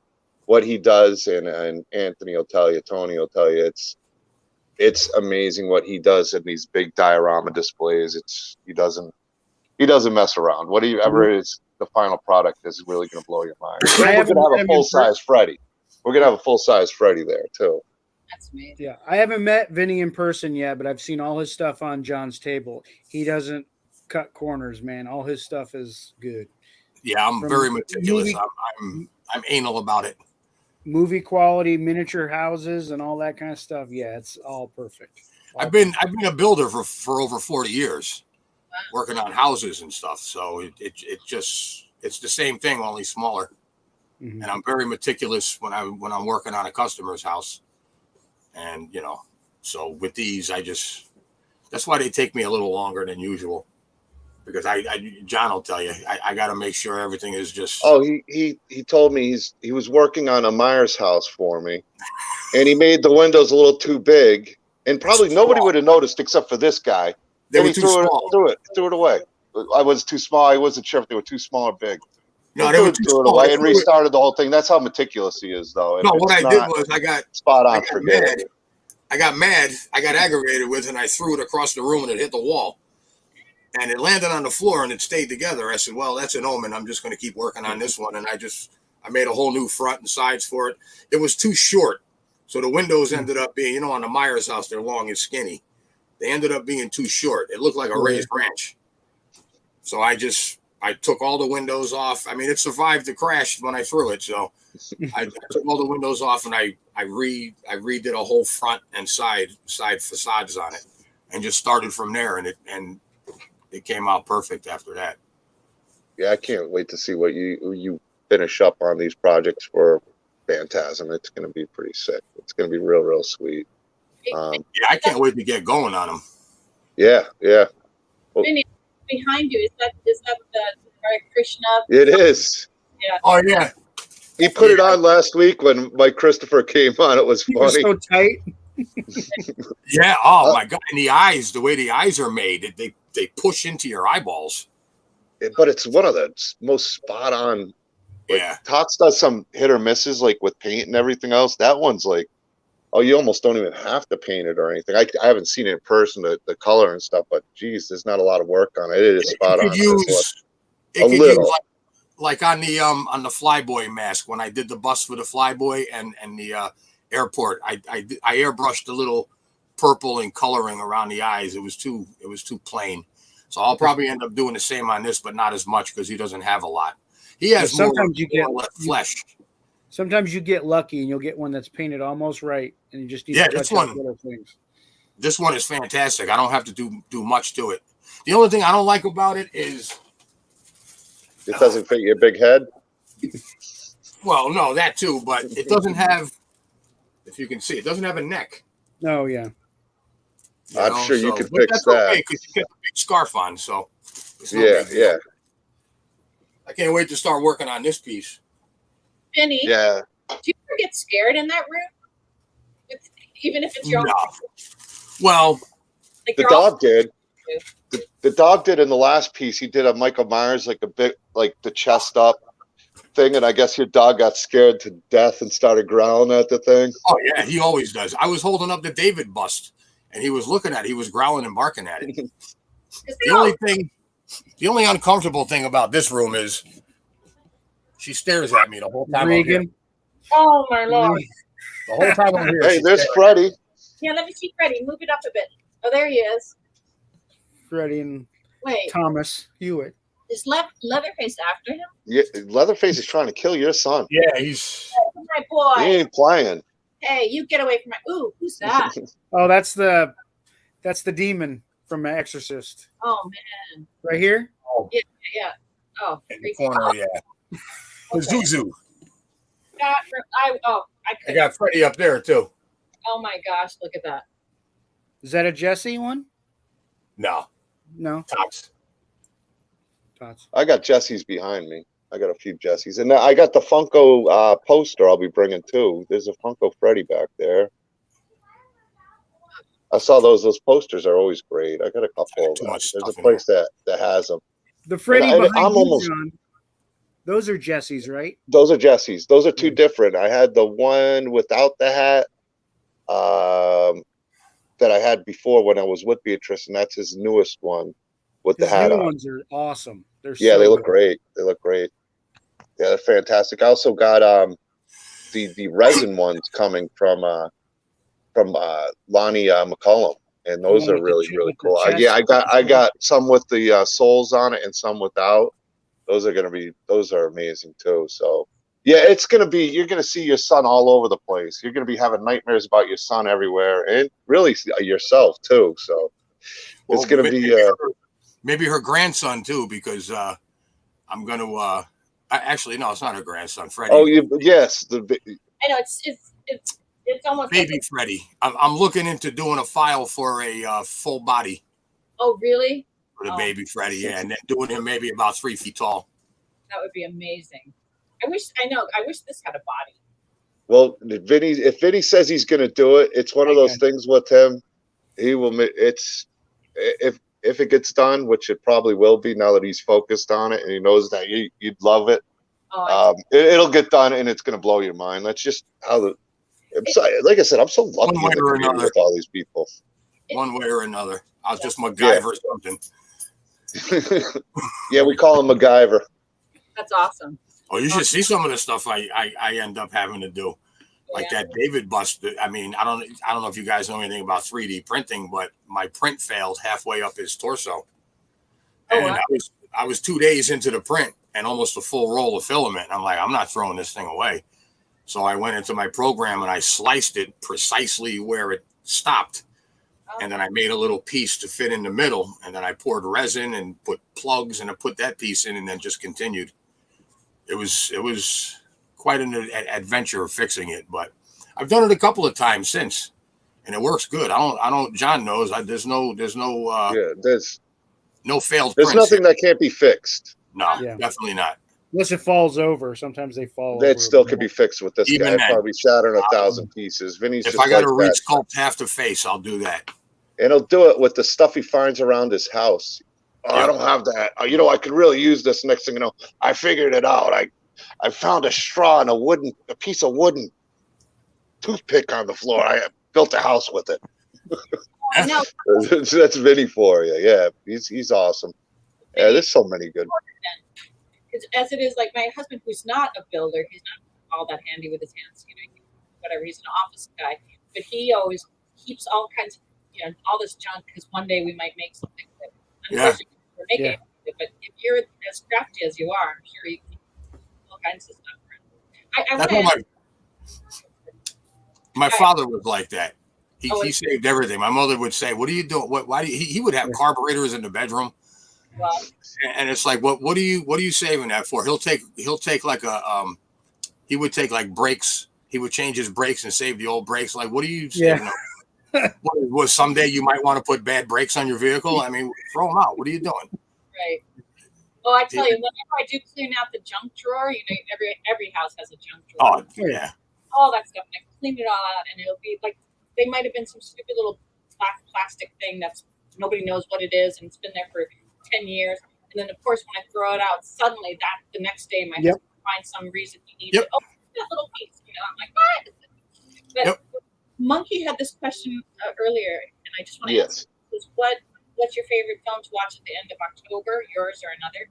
What he does, and Anthony will tell you, Tony will tell you, it's amazing what he does in these big diorama displays. He doesn't mess around. Whatever is the final product is really going to blow your mind. We're going to have a full size Freddy. We're going to have a full size Freddy there too. That's amazing. Yeah, I haven't met Vinny in person yet, but I've seen all his stuff on John's table. He doesn't cut corners, man. All his stuff is good. Yeah, I'm very meticulous. I'm anal about it. Movie quality, miniature houses, and all that kind of stuff. Yeah, it's all perfect. I've been a builder for over 40 years, working on houses and stuff. So it's the same thing, only smaller. Mm-hmm. And I'm very meticulous when I'm working on a customer's house. And so with these, that's why they take me a little longer than usual. Because John will tell you, I got to make sure everything is just. Oh, he told me he was working on a Myers house for me, and he made the windows a little too big, and probably nobody would have noticed except for this guy. They and were he threw it away. I was too small. I wasn't sure if they were too small or big. No, He they could were have too threw it small. away and restarted the whole thing. That's how meticulous he is, though. And No, if what it's I did not was I got spot on, mad. I got mad. I got aggravated with it, and I threw it across the room, and it hit the wall. And it landed on the floor, and it stayed together. I said, well, that's an omen. I'm just going to keep working on this one. And I made a whole new front and sides for it. It was too short. So the windows ended up being, on the Myers house, they're long and skinny. They ended up being too short. It looked like a raised ranch. So I took all the windows off. I mean, it survived the crash when I threw it. So I took all the windows off, and I redid a whole front and side facades on it, and just started from there. And it came out perfect after that. Yeah, I can't wait to see what you finish up on these projects for Phantasm. It's going to be pretty sick. It's going to be real, real sweet. Yeah, I can't wait to get going on them. Yeah. Well, Vinny, behind you, is that the Krishna? it is. Yeah. Oh yeah. He put it on last week when Mike Christopher came on. It was He funny. was so tight. Yeah. Oh my God. And the eyes, the way the eyes are made, they push into your eyeballs. But it's one of the most spot on. Like, Yeah. Tots does some hit or misses, like with paint and everything else. That one's like, oh, you almost don't even have to paint it or anything. I haven't seen it in person, the color and stuff, but geez, there's not a lot of work on it. It is spot on. It could use like on the Flyboy mask when I did the bust for the Flyboy and the airport. I airbrushed a little purple and coloring around the eyes. It was too plain. So I'll probably end up doing the same on this, but not as much because he doesn't have a lot. He has sometimes more flesh. Sometimes you get lucky and you'll get one that's painted almost right, and you just need to touch up little things. This one is fantastic. I don't have to do much to it. The only thing I don't like about it is it doesn't fit your big head. Well, no, that too, but it doesn't have. If you can see, it doesn't have a neck. Oh yeah. I'm sure you can fix that. Okay, because you get a big scarf on, so. Yeah. I can't wait to start working on this piece. Vinny, yeah. Do you ever get scared in that room? Even if it's your own. Well, like the dog did. The dog did in the last piece. He did a Michael Myers, like a bit like the chest up thing, and I guess your dog got scared to death and started growling at the thing. Oh yeah, he always does. I was holding up the David bust, and he was looking at it. He was growling and barking at it. The only uncomfortable thing about this room is she stares at me the whole time. Regan. Oh my Lord! The whole time I'm here. Hey, there's Freddie. Yeah, let me see Freddie. Move it up a bit. Oh, there he is. Freddie and Wait, Thomas Hewitt. is Leatherface after him? Yeah, Leatherface is trying to kill your son. Yeah, he's. Hey, my boy. He ain't playing. Hey, you get away from my. Ooh, who's that? Oh, that's the demon from Exorcist. Oh man. Right here. Oh, yeah. Oh, in the corner, yeah. Okay. Zuzu. I got Freddie up there too. Oh my gosh, look at that. Is that a Jesse one? No. Tots. I got Jesse's behind me. I got a few Jesse's, and I got the Funko poster I'll be bringing too. There's a Funko Freddy back there. I saw those posters are always great. I got a couple of them. There's a place that has them. The Freddy behind you, John, those are Jesse's, right? Those are Jesse's. Those are two different. I had the one without the hat that I had before when I was with Beatrice, and that's his newest one with the hat on. New ones are awesome. They look great. They look great. Yeah, they're fantastic. I also got the resin ones coming from Lonnie McCullum, and those are really cool. I got some with the soles on it and some without. Those are amazing too. So yeah, you're gonna see your son all over the place. You're gonna be having nightmares about your son everywhere, and really yourself too. So it's gonna be maybe her grandson too, because I'm gonna actually no, it's not her grandson, Freddie. Oh, yes, I know it's almost baby like Freddie. I'm looking into doing a file for a full body. Oh really? For the baby Freddie, yeah, and then doing him maybe about 3 feet tall. That would be amazing. I wish this had a body. Well, if Vinny says he's going to do it, it's one of those things with him. He will. It's if it gets done, which it probably will be now that he's focused on it and he knows that you'd love it. Oh, It'll get done, and it's going to blow your mind. That's just how like I said, I'm so lucky One way in the or community another. with all these people. One way or another. I was just MacGyver something. Yeah, we call him MacGyver. that's awesome. Oh, you should see some of the stuff I end up having to do. Like that David bust. I mean, I don't know if you guys know anything about 3D printing, but my print failed halfway up his torso. And wow. I was 2 days into the print and almost a full roll of filament. I'm like, I'm not throwing this thing away. So I went into my program and I sliced it precisely where it stopped. And then I made a little piece to fit in the middle. And then I poured resin and put plugs and I put that piece in and then just continued. It was quite an adventure fixing it, but I've done it a couple of times since, and it works good. I don't. John knows. There's no There's no failed. There's nothing that can't be fixed. No, definitely not. Unless it falls over. Sometimes they fall over. That still can be fixed with this Even guy. then, Probably shattered 1,000 pieces. Vinny's if just I got to like resculpt half the face, I'll do that. And he'll do it with the stuff he finds around his house. Oh, I don't have that. I could really use this. Next thing you know, I figured it out. I found a straw and a piece of wooden toothpick on the floor. I built a house with it. No. That's Vinny for you. Yeah, he's awesome. Yeah, there's so many good. As it is, like my husband, who's not a builder, he's not all that handy with his hands. Whatever. He's an office guy, but he always keeps all kinds of all this junk because one day we might make something with it. Unfortunately, we're making it. But if you're as crafty as you are, I'm sure you can do all kinds of stuff. My father was like that. He saved everything. My mother would say, "What are you doing? Why do you?" He would have carburetors in the bedroom, and it's like, what are you saving that for? He'll take like he would take like brakes. He would change his brakes and save the old brakes. Like, what are you saving? What, someday you might want to put bad brakes on your vehicle. I mean, throw them out. What are you doing? Right. Well, I tell you, whenever I do clean out the junk drawer, every house has a junk drawer. Oh yeah. All that stuff, and I clean it all out, and it'll be like they might have been some stupid little plastic thing that's nobody knows what it is, and it's been there for 10 years. And then, of course, when I throw it out, suddenly the next day, my husband finds some reason he needs it. Oh, that little piece, I'm like, what? But Monkey had this question earlier, and I just want to ask: what's your favorite film to watch at the end of October? Yours or another?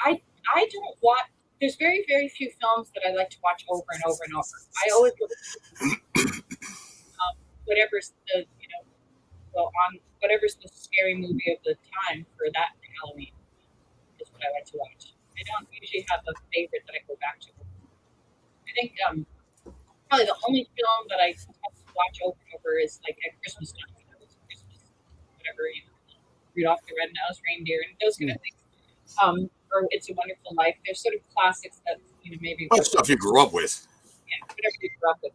I don't watch. There's very, very few films that I like to watch over and over and over. I always look at whatever's the whatever's the scary movie of the time for that Halloween is what I like to watch. I don't usually have a favorite that I go back to. I think probably the only film that I have to watch over and over is like at Christmas time. Christmas, whatever, Rudolph the Red-Nosed Reindeer and those kind of things. Or It's a Wonderful Life. There's sort of classics that maybe stuff you grew up with. Yeah, whatever you grew up with.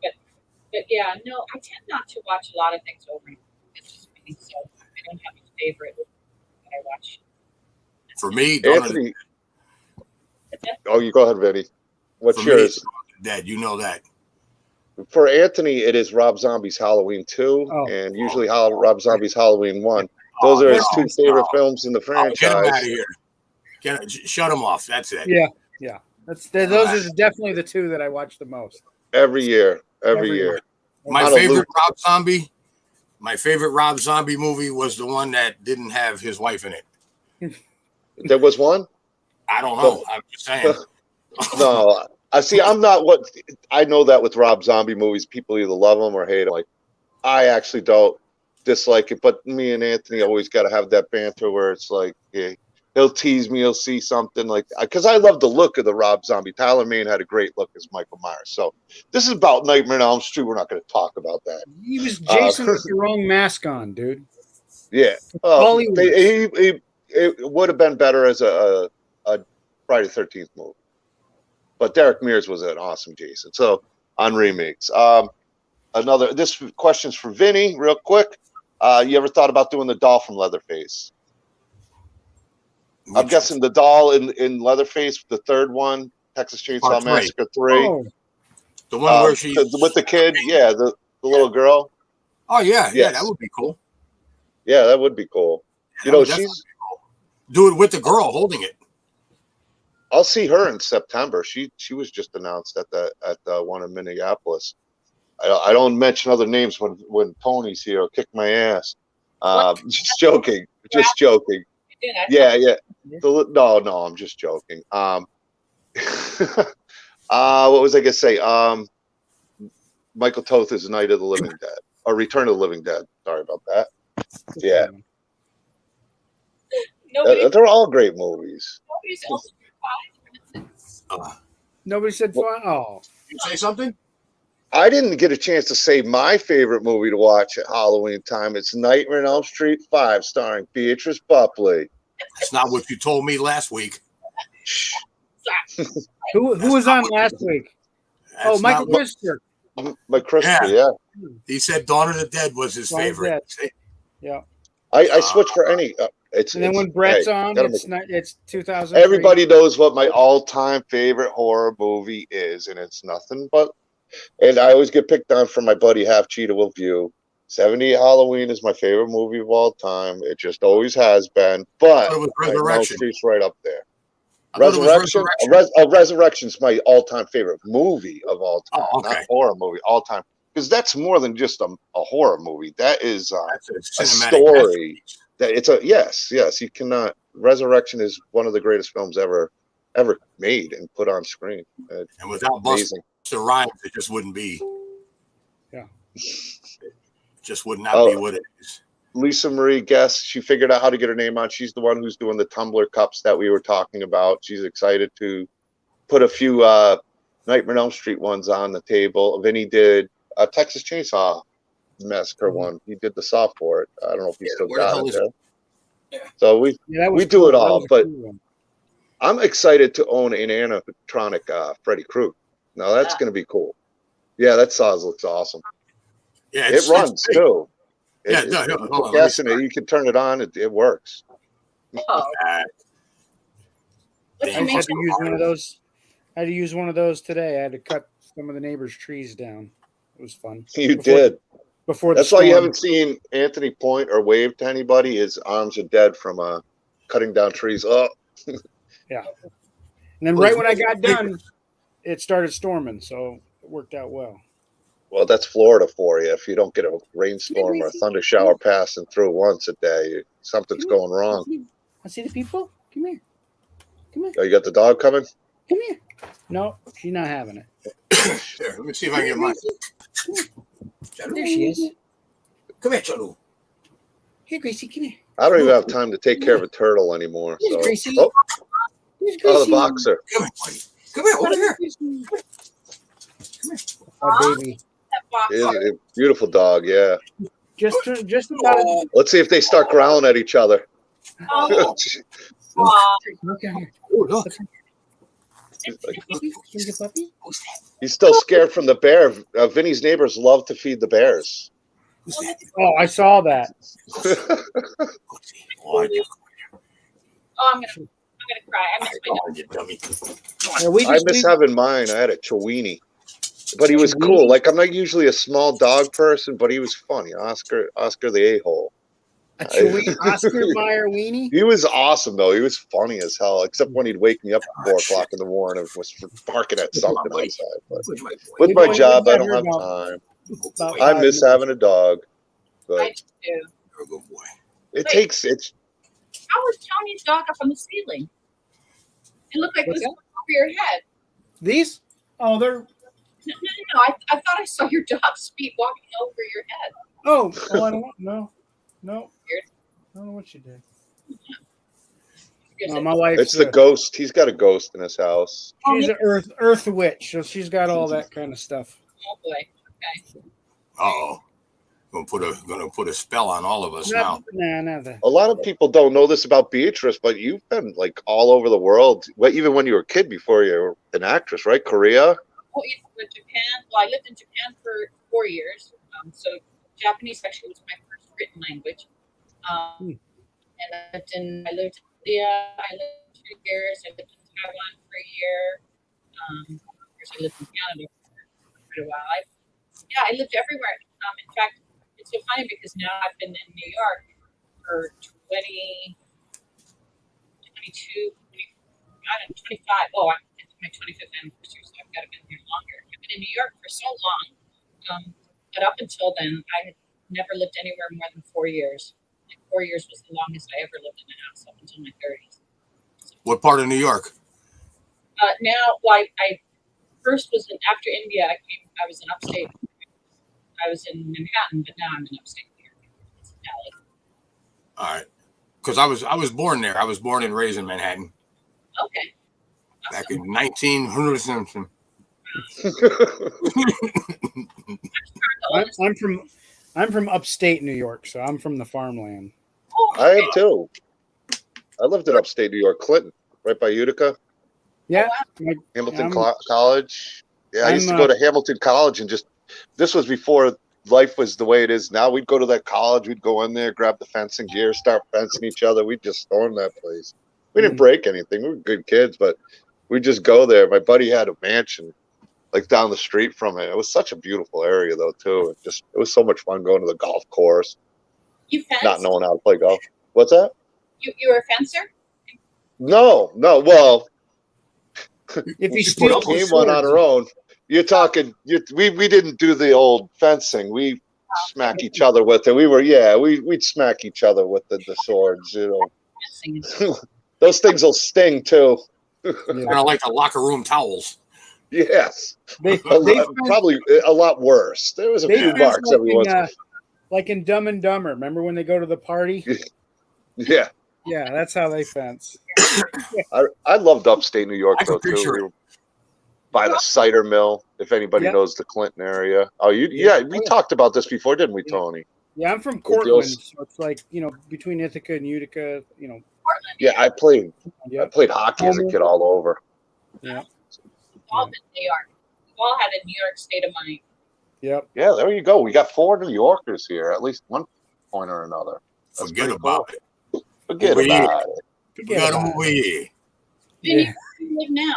But yeah, no, I tend not to watch a lot of things over and over. It's just me, so I don't have a favorite that I watch. For me, Anthony. Oh, you go ahead, Vinny. What's yours? Dead, you know that. For Anthony, it is Rob Zombie's Halloween 2, and usually Rob Zombie's Halloween 1. Those are his two favorite films in the franchise. Get him out of here. Shut him off. That's it. Yeah. Those are definitely the two that I watch the most. Every year. My favorite Rob Zombie movie was the one that didn't have his wife in it. There was one? I don't know. I'm just saying. No, I see. I know that with Rob Zombie movies, people either love them or hate them. Like, I actually don't dislike it, but me and Anthony always got to have that banter where it's like, he'll tease me, he'll see something like, because I love the look of the Rob Zombie. Tyler Mane had a great look as Michael Myers. So this is about Nightmare on Elm Street. We're not going to talk about that. He was Jason with the wrong mask on, dude. Yeah. It would have been better as a Friday the 13th movie. But Derek Mears was an awesome Jason. So on remakes. This question's for Vinny, real quick. You ever thought about doing the doll from Leatherface? I'm guessing the doll in Leatherface, the third one, Texas Chainsaw Massacre 3. Oh. The one where she's with the kid, the little girl. Oh yeah, that would be cool. Yeah, that would be cool. She's do it with the girl holding it. I'll see her in September. She was just announced at the one in Minneapolis. I don't mention other names when Tony's here. I'll kick my ass. Just joking. Just joking. Yeah. No, I'm just joking. What was I gonna say? Michael Toth's Night of the Living Dead or Return of the Living Dead. Sorry about that. Yeah. They're all great movies. Nobody said fun. Oh, You say something? I didn't get a chance to say my favorite movie to watch at Halloween time. It's Nightmare on Elm Street 5, starring Beatrice Boepple. That's not what you told me last week. who was on last week? That's Michael not Krister. My Krishna, yeah. He said Dawn of the Dead was his favorite. Yeah. I switch for any. And then when Brett's on, it's 2000. Everybody knows what my all-time favorite horror movie is, and it's nothing but. And I always get picked on from my buddy Half Cheetah Will View. 78 Halloween is my favorite movie of all time. It just always has been. But it was Resurrection. Street's right up there. Resurrection. Resurrection's my all-time favorite movie of all time. Oh, okay. Not horror movie, all time. Because that's more than just a horror movie. That is a story. That it's a yes. You cannot. Resurrection is one of the greatest films ever made and put on screen. And without Buster Rhymes, it just wouldn't be. Yeah. It just would not be what it is. Lisa Marie Guest, she figured out how to get her name on. She's the one who's doing the tumbler cups that we were talking about. She's excited to put a few Nightmare on Elm Street ones on the table. Vinny did a Texas Chainsaw Massacre one. He did the saw for it. I don't know if he still got it there. Yeah. So we do it all, but I'm excited to own an animatronic Freddy Krueger. Now that's going to be cool. Yeah, that saw looks awesome. Yeah, it runs too. No, you can turn it on. It works. I had to use one of those. I had to use one of those today. I had to cut some of the neighbors' trees down. It was fun. You did. That's why storm. you haven't seen Anthony point or wave to anybody. His arms are dead from cutting down trees. Oh, yeah. And then right when I got done, it started storming, so it worked out well. Well, that's Florida for you. If you don't get a rainstorm or a thunder shower passing through once a day, something's going wrong. I see the people. Come here. Oh, you got the dog coming? Come here. No, she's not having it. Here, let me see if I can get mine. There she is. Come here, Chalu. Here, Gracie, come here. I don't even have time to take care of a turtle anymore. Here's Gracie. Oh, Gracie. the boxer. Come here, buddy. Come here, over here. Oh, baby. Yeah, beautiful dog, yeah. Just about. Let's see if they start growling at each other. Oh. Look out here. Oh, look. He's still scared from the bear. Vinny's neighbors love to feed the bears. Oh, I saw that. I'm gonna cry. I miss having mine. I had a Chiweenie, but he was cool. Like, I'm not usually a small dog person, but he was funny. Oscar the a-hole. Oscar Mayer weenie. He was awesome though. He was funny as hell, except when he'd wake me up at 4 o'clock in the morning and was barking at something outside. But with my job, I don't have time. I miss having a dog. But I do. You're a good boy. It takes. How was Tony's dog up on the ceiling? It looked like it was over your head. These? Oh, they're. No. I thought I saw your dog's feet walking over your head. Oh, I don't know. No. I don't know what she did. My wife. It's the ghost. He's got a ghost in his house. She's an earth witch, so she's got all that kind of stuff. Oh boy. Okay. Uh-oh. Gonna put a spell on all of us now. Nah. A lot of people don't know this about Beatrice, but you've been like all over the world. Well, even when you were a kid before you were an actress, right? Korea. Oh, yeah, Japan. Well, I lived in Japan for 4 years. So Japanese actually was my first written language. And I lived in India. I lived 2 years. I lived in Taiwan for a year. Of course, I lived in Canada for quite a while. I lived everywhere. In fact, it's so funny because now I've been in New York for 22, God, I'm 25. Oh, it's my 25th anniversary, so I've got to been here longer. I've been in New York for so long. But up until then, I had never lived anywhere more than 4 years. Like 4 years was the longest I ever lived in a house up until my 30s. What part of New York? Now, well, I first was after India. I was in upstate. I was in Manhattan, but now I'm in upstate New York. It's in LA. All right, because I was born there. I was born and raised in Manhattan. Okay. Awesome. Back in 1900. I'm from upstate New York, so I'm from the farmland. Oh, I am too. I lived in upstate New York, Clinton, right by Utica. Yeah, Hamilton College. Yeah, I used to go to Hamilton College and this was before life was the way it is now. We'd go to that college, we'd go in there, grab the fencing gear, start fencing each other. We'd just storm that place. We didn't break anything. We were good kids, but we'd just go there. My buddy had a mansion like down the street from it. It was such a beautiful area though, too. It was so much fun going to the golf course. You fenced? Not knowing how to play golf. What's that? You were a fencer? No. Well, if you we steal came one on our own. You're talking. We didn't do the old fencing. We smack each other with it. We'd smack each other with the swords. You know, those things will sting too. Kind of like the locker room towels. Yes, they probably a lot worse. There was a few marks every once. Like in Dumb and Dumber. Remember when they go to the party? Yeah. Yeah, that's how they fence. I loved upstate New York though too. We were by the cider mill, if anybody knows the Clinton area. Oh, we talked about this before, didn't we, Tony? Yeah, I'm from Cortland, so it's like, between Ithaca and Utica, Portland. Yeah, I played hockey as a kid all over. Yeah. We've all been New York. We've all had a New York state of mind. Yep. Yeah, there you go. We got 4 New Yorkers here, at least one point or another. Forget about it. Forget about it. Forget about it. Vinny, where do you live now?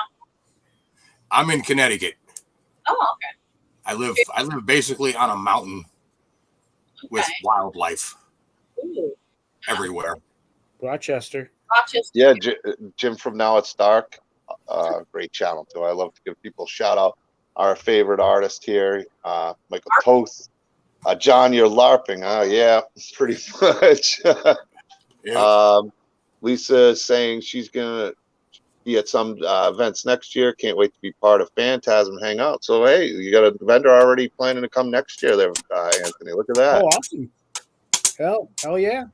I'm in Connecticut. Oh, okay. I live basically on a mountain with wildlife everywhere. Rochester. Yeah, Jim from Now It's Dark. Great channel too. I love to give people a shout out. Our favorite artist here, Michael Toth. John, you're LARPing. Yeah, pretty much. Yeah. Lisa is saying she's gonna be at some events next year. Can't wait to be part of Fantasm hang out. So hey, you got a vendor already planning to come next year there, Anthony. Look at that. Oh, awesome. Hell yeah.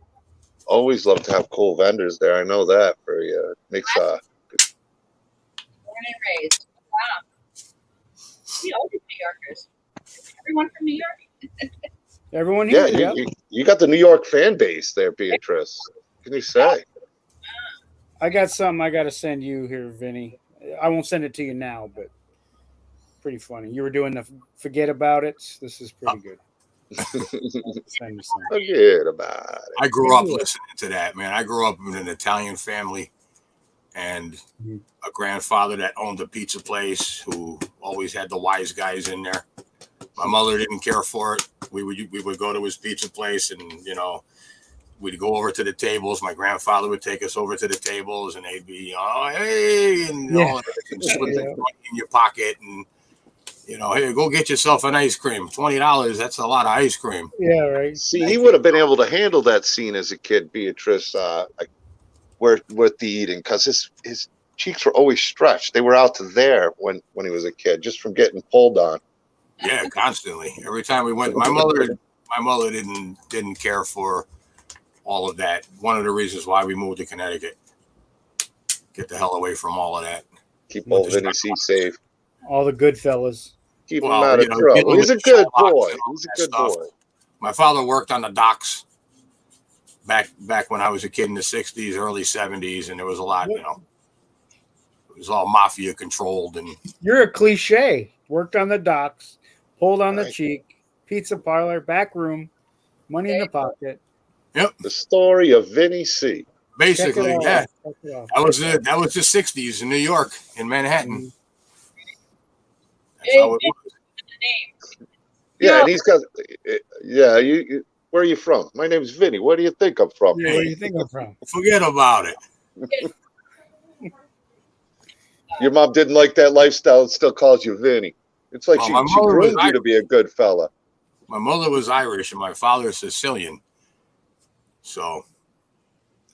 Always love to have cool vendors there. I know that for you. Makes Born and raised. Wow. We all New Yorkers. Everyone from New York. Everyone here. Yeah, you got the New York fan base there, Beatrice. What can you say? I got something I got to send you here, Vinny. I won't send it to you now, but pretty funny. You were doing the forget about it. This is pretty good. Send you something. Forget about it. I grew up listening to that, man. I grew up in an Italian family and a grandfather that owned a pizza place who always had the wise guys in there. My mother didn't care for it. We would go to his pizza place and, we'd go over to the tables. My grandfather would take us over to the tables and they'd be, oh, hey, and, and slip the money in your pocket and, hey, go get yourself an ice cream. $20, that's a lot of ice cream. Yeah, right. See, he would have been able to handle that scene as a kid, Beatrice, with the eating, because his cheeks were always stretched. They were out to there when he was a kid, just from getting pulled on. Yeah, constantly. Every time we went, my mother didn't care for all of that. One of the reasons why we moved to Connecticut. Get the hell away from all of that. Keep old Vinny C safe. All the good fellas. Keep him out of trouble. He's a good boy. He's a good boy. My father worked on the docks back when I was a kid in the 60s, early 70s, and there was a lot, it was all mafia controlled. And you're a cliche. Worked on the docks, pulled on the cheek, pizza parlor, back room, money in the pocket. Yep. The story of Vinny C. Basically, yeah. That was the 60s in New York, in Manhattan. That's how it was. Yeah, and he's got. Yeah, you. Where are you from? My name's Vinny. Where do you think I'm from? Yeah, where do you think I'm from? Forget about it. Your mom didn't like that lifestyle and still calls you Vinny. It's like Well, she my mother was groomed you to be a good fella. My mother was Irish and my father is Sicilian. So,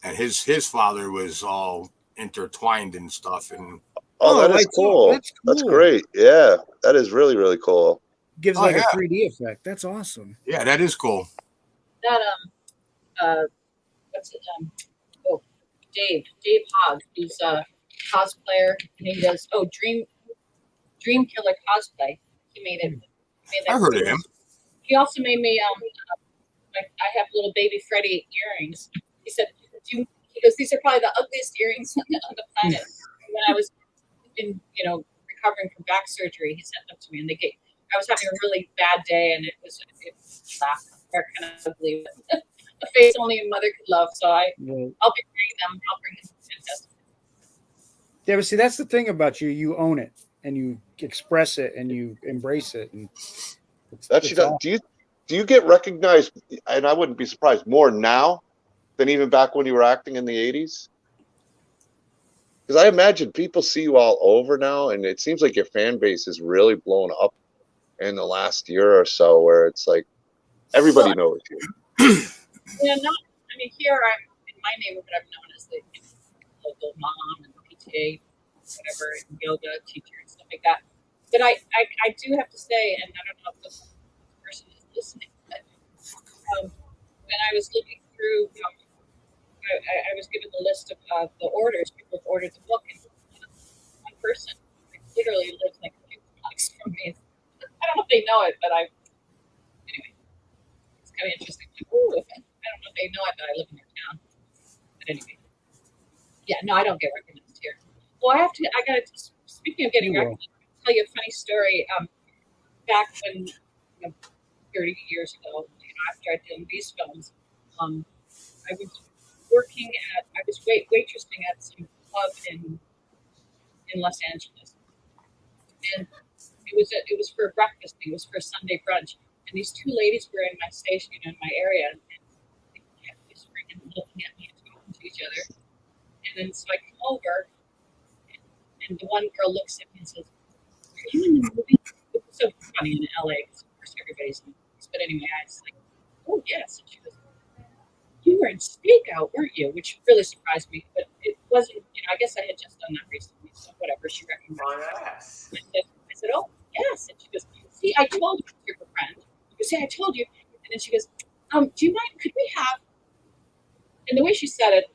and his father was all intertwined and stuff. And Oh, that is cool. That's cool. That's great. Yeah, that is really, really cool. Gives like a 3D effect. That's awesome. Yeah, that is cool. That what's it? Dave Hogg, who's a cosplayer, and he does Dream Killer cosplay. He made it. I heard of him. He also made me I have little baby Freddy earrings. He said, he goes, these are probably the ugliest earrings on the planet. And when I was recovering from back surgery, he sent them to me, and I was having a really bad day, and it was they're kind of ugly. A face only a mother could love. So I'll be bringing them. I'll bring them to Fantasm. Yeah, but see, that's the thing about you. You own it, and you express it, and you embrace it. And Awesome. Do you get recognized? And I wouldn't be surprised more now than even back when you were acting in the 80s. Because I imagine people see you all over now, and it seems like your fan base is really blown up in the last year or so, where it's like everybody knows you. Yeah, here I'm in my neighborhood. I'm known as the local mom and PTA, whatever, and yoga teacher and stuff like that. But I do have to say, and I don't know if this person is listening, but when I was looking through, I was given the list of the orders. People have ordered the book, and one person literally lives like a few blocks from me. I don't know if they know it, but anyway, it's kind of interesting. Like, ooh, I don't know if they know it, but I live in their town. But anyway, yeah, no, I don't get recognized here. Well, speaking of getting recognized, I'll tell you a funny story. Back when, 30 years ago, after I'd done these films, I was waitressing at some club in Los Angeles. And it was for breakfast. It was for a Sunday brunch. And these two ladies were in my station, in my area, and they kept whispering and looking at me and talking to each other. And then so I come over, and the one girl looks at me and says, "Are you in the movie?" It was so funny in LA because of course everybody's in movies. But anyway, I was like, "Oh yes," and she goes, "You were in Stakeout, weren't you?" Which really surprised me, but it wasn't. I guess I had just done that recently, so whatever. She recognized me. I said, "Oh yes," and she goes, "See, I told you you're a friend." See, I told you. And then she goes, do you mind, could we have, and the way she said it,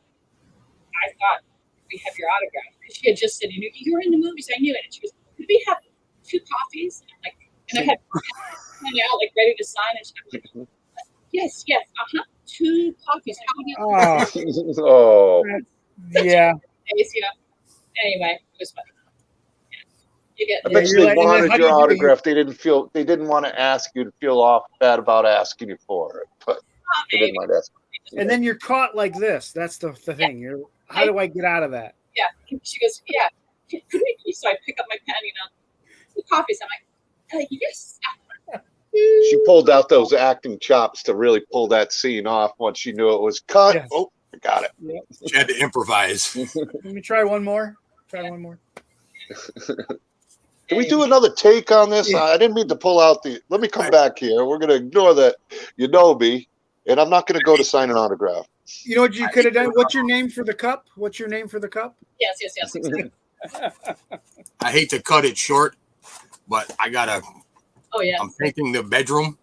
I thought, could we have your autograph? Because she had just said, you were in the movies, I knew it. And she goes, could we have 2 coffees? And I'm like, and I had out like ready to sign, and she was like, yes, 2 coffees. How would you? Oh, yeah. Anyway, it was funny. I bet they wanted your autograph. They didn't want to ask you to feel bad about asking you for it, but they didn't mind asking. And then you're caught like this. That's the thing. How do I get out of that? Yeah. She goes, yeah. Could we please? So I pick up my pen, 2 coffees. I'm like, yes. She pulled out those acting chops to really pull that scene off once she knew it was cut. Yes. Oh, I got it. Yeah. She had to improvise. Let me try one more. Can we do another take on this? Yeah. I didn't mean to pull out let me come back here. We're going to ignore that. You know me, and I'm not going to go to sign an autograph. You know what you could have done? What's your name for the cup? Yes. Exactly. I hate to cut it short, but I got to. Oh, yeah. I'm painting the bedroom,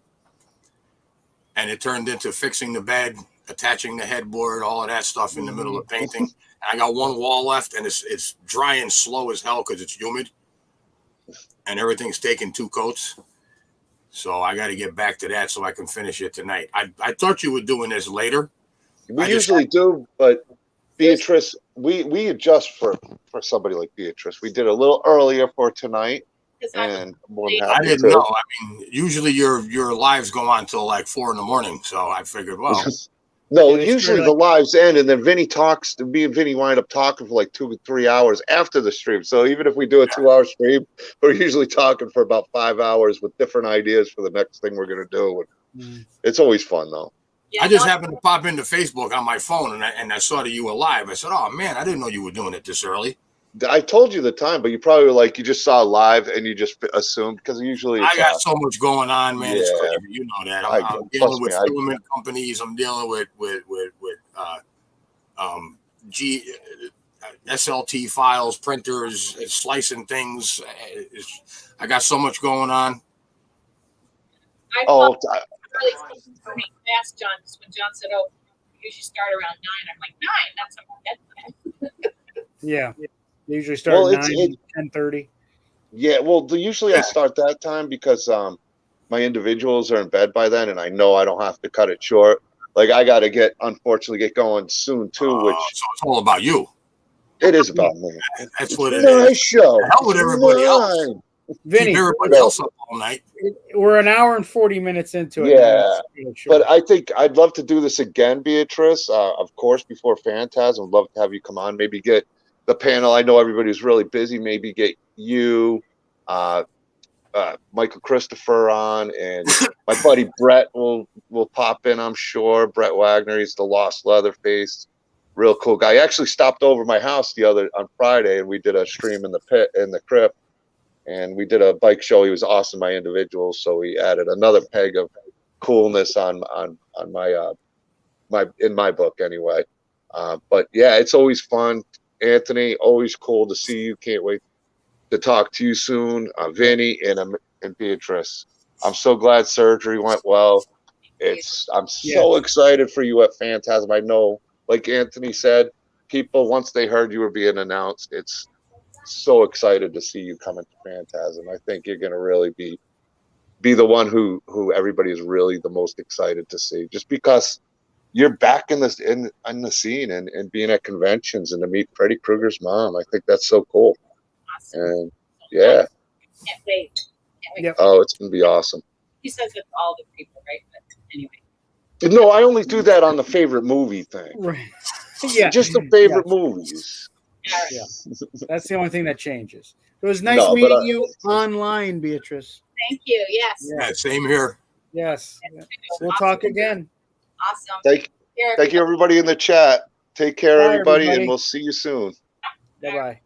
and it turned into fixing the bed, attaching the headboard, all of that stuff in the middle of painting. And I got one wall left, and it's drying slow as hell because it's humid. And everything's taking 2 coats. So I got to get back to that so I can finish it tonight. I thought you were doing this later. We usually do, but Beatrice, we adjust for somebody like Beatrice. We did a little earlier for tonight. And I didn't know. I mean, usually your lives go on till like 4 a.m. So I figured, well. No, usually the lives end, and then Vinny talks. Me and Vinny wind up talking for like 2 to 3 hours after the stream. So even if we do a 2-hour stream, we're usually talking for about 5 hours with different ideas for the next thing we're going to do. It's always fun, though. I just happened to pop into Facebook on my phone, and I saw that you were live. I said, "Oh man, I didn't know you were doing it this early." I told you the time, but you probably were like, you just saw live and you just assumed, because usually I it's got so much going on, man. It's Yeah. crazy. You know that. I I'm trust dealing with me, I- filament companies. I'm dealing with G SLT files, printers, slicing things. I got so much going on. I Oh, thought really pretty fast, John, because when John said, "Oh, we usually start around 9," I'm like, 9? That's my bedtime. Yeah. They usually start Well, at it's- 9, 10:30. yeah. Well, usually I start that time because my individuals are in bed by then, and I know I don't have to cut it short. Like I got to unfortunately get going soon too, which So it's all about you. it is about me. That's It's what it my is. show. The hell with everybody else. Mine. Vinny, Keep everybody else up all night. we're an hour and 40 minutes into it. Yeah, Now. It's short. but I think I'd love to do this again, Beatrice. Of course, before Phantasm, I'd love to have you come on. Maybe get the panel. I know everybody's really busy. Maybe get you, Michael Christopher on, and my buddy Brett will pop in. I'm sure Brett Wagner. He's the Lost Leatherface, real cool guy. He actually stopped over my house on Friday, and we did a stream in the Krypt. And we did a bike show. He was awesome, my individual. So we added another peg of coolness on my book anyway. But yeah, it's always fun. Anthony, always cool to see you. Can't wait to talk to you soon. Vinny and Beatrice. I'm so glad surgery went well. I'm so excited for you at Phantasm. I know, like Anthony said, people once they heard you were being announced, it's so excited to see you coming to Phantasm. I think you're going to really be the one who everybody is really the most excited to see, just because you're back in the scene and being at conventions and to meet Freddy Krueger's mom. I think that's so cool. Awesome. And yeah, Can't wait. Yep. oh, it's going to be awesome. He says it to all the people, right? But anyway. No, I only do that on the favorite movie thing. Right. Yeah. Just the favorite movies. Yeah. That's the only thing that changes. It was nice No, but, meeting you online, Beatrice. Thank you. Yes. Yeah, same here. Yes. We'll talk again. Awesome. Thank you, everybody in the chat. Take care, Bye, everybody, everybody. and we'll see you soon. Bye-bye.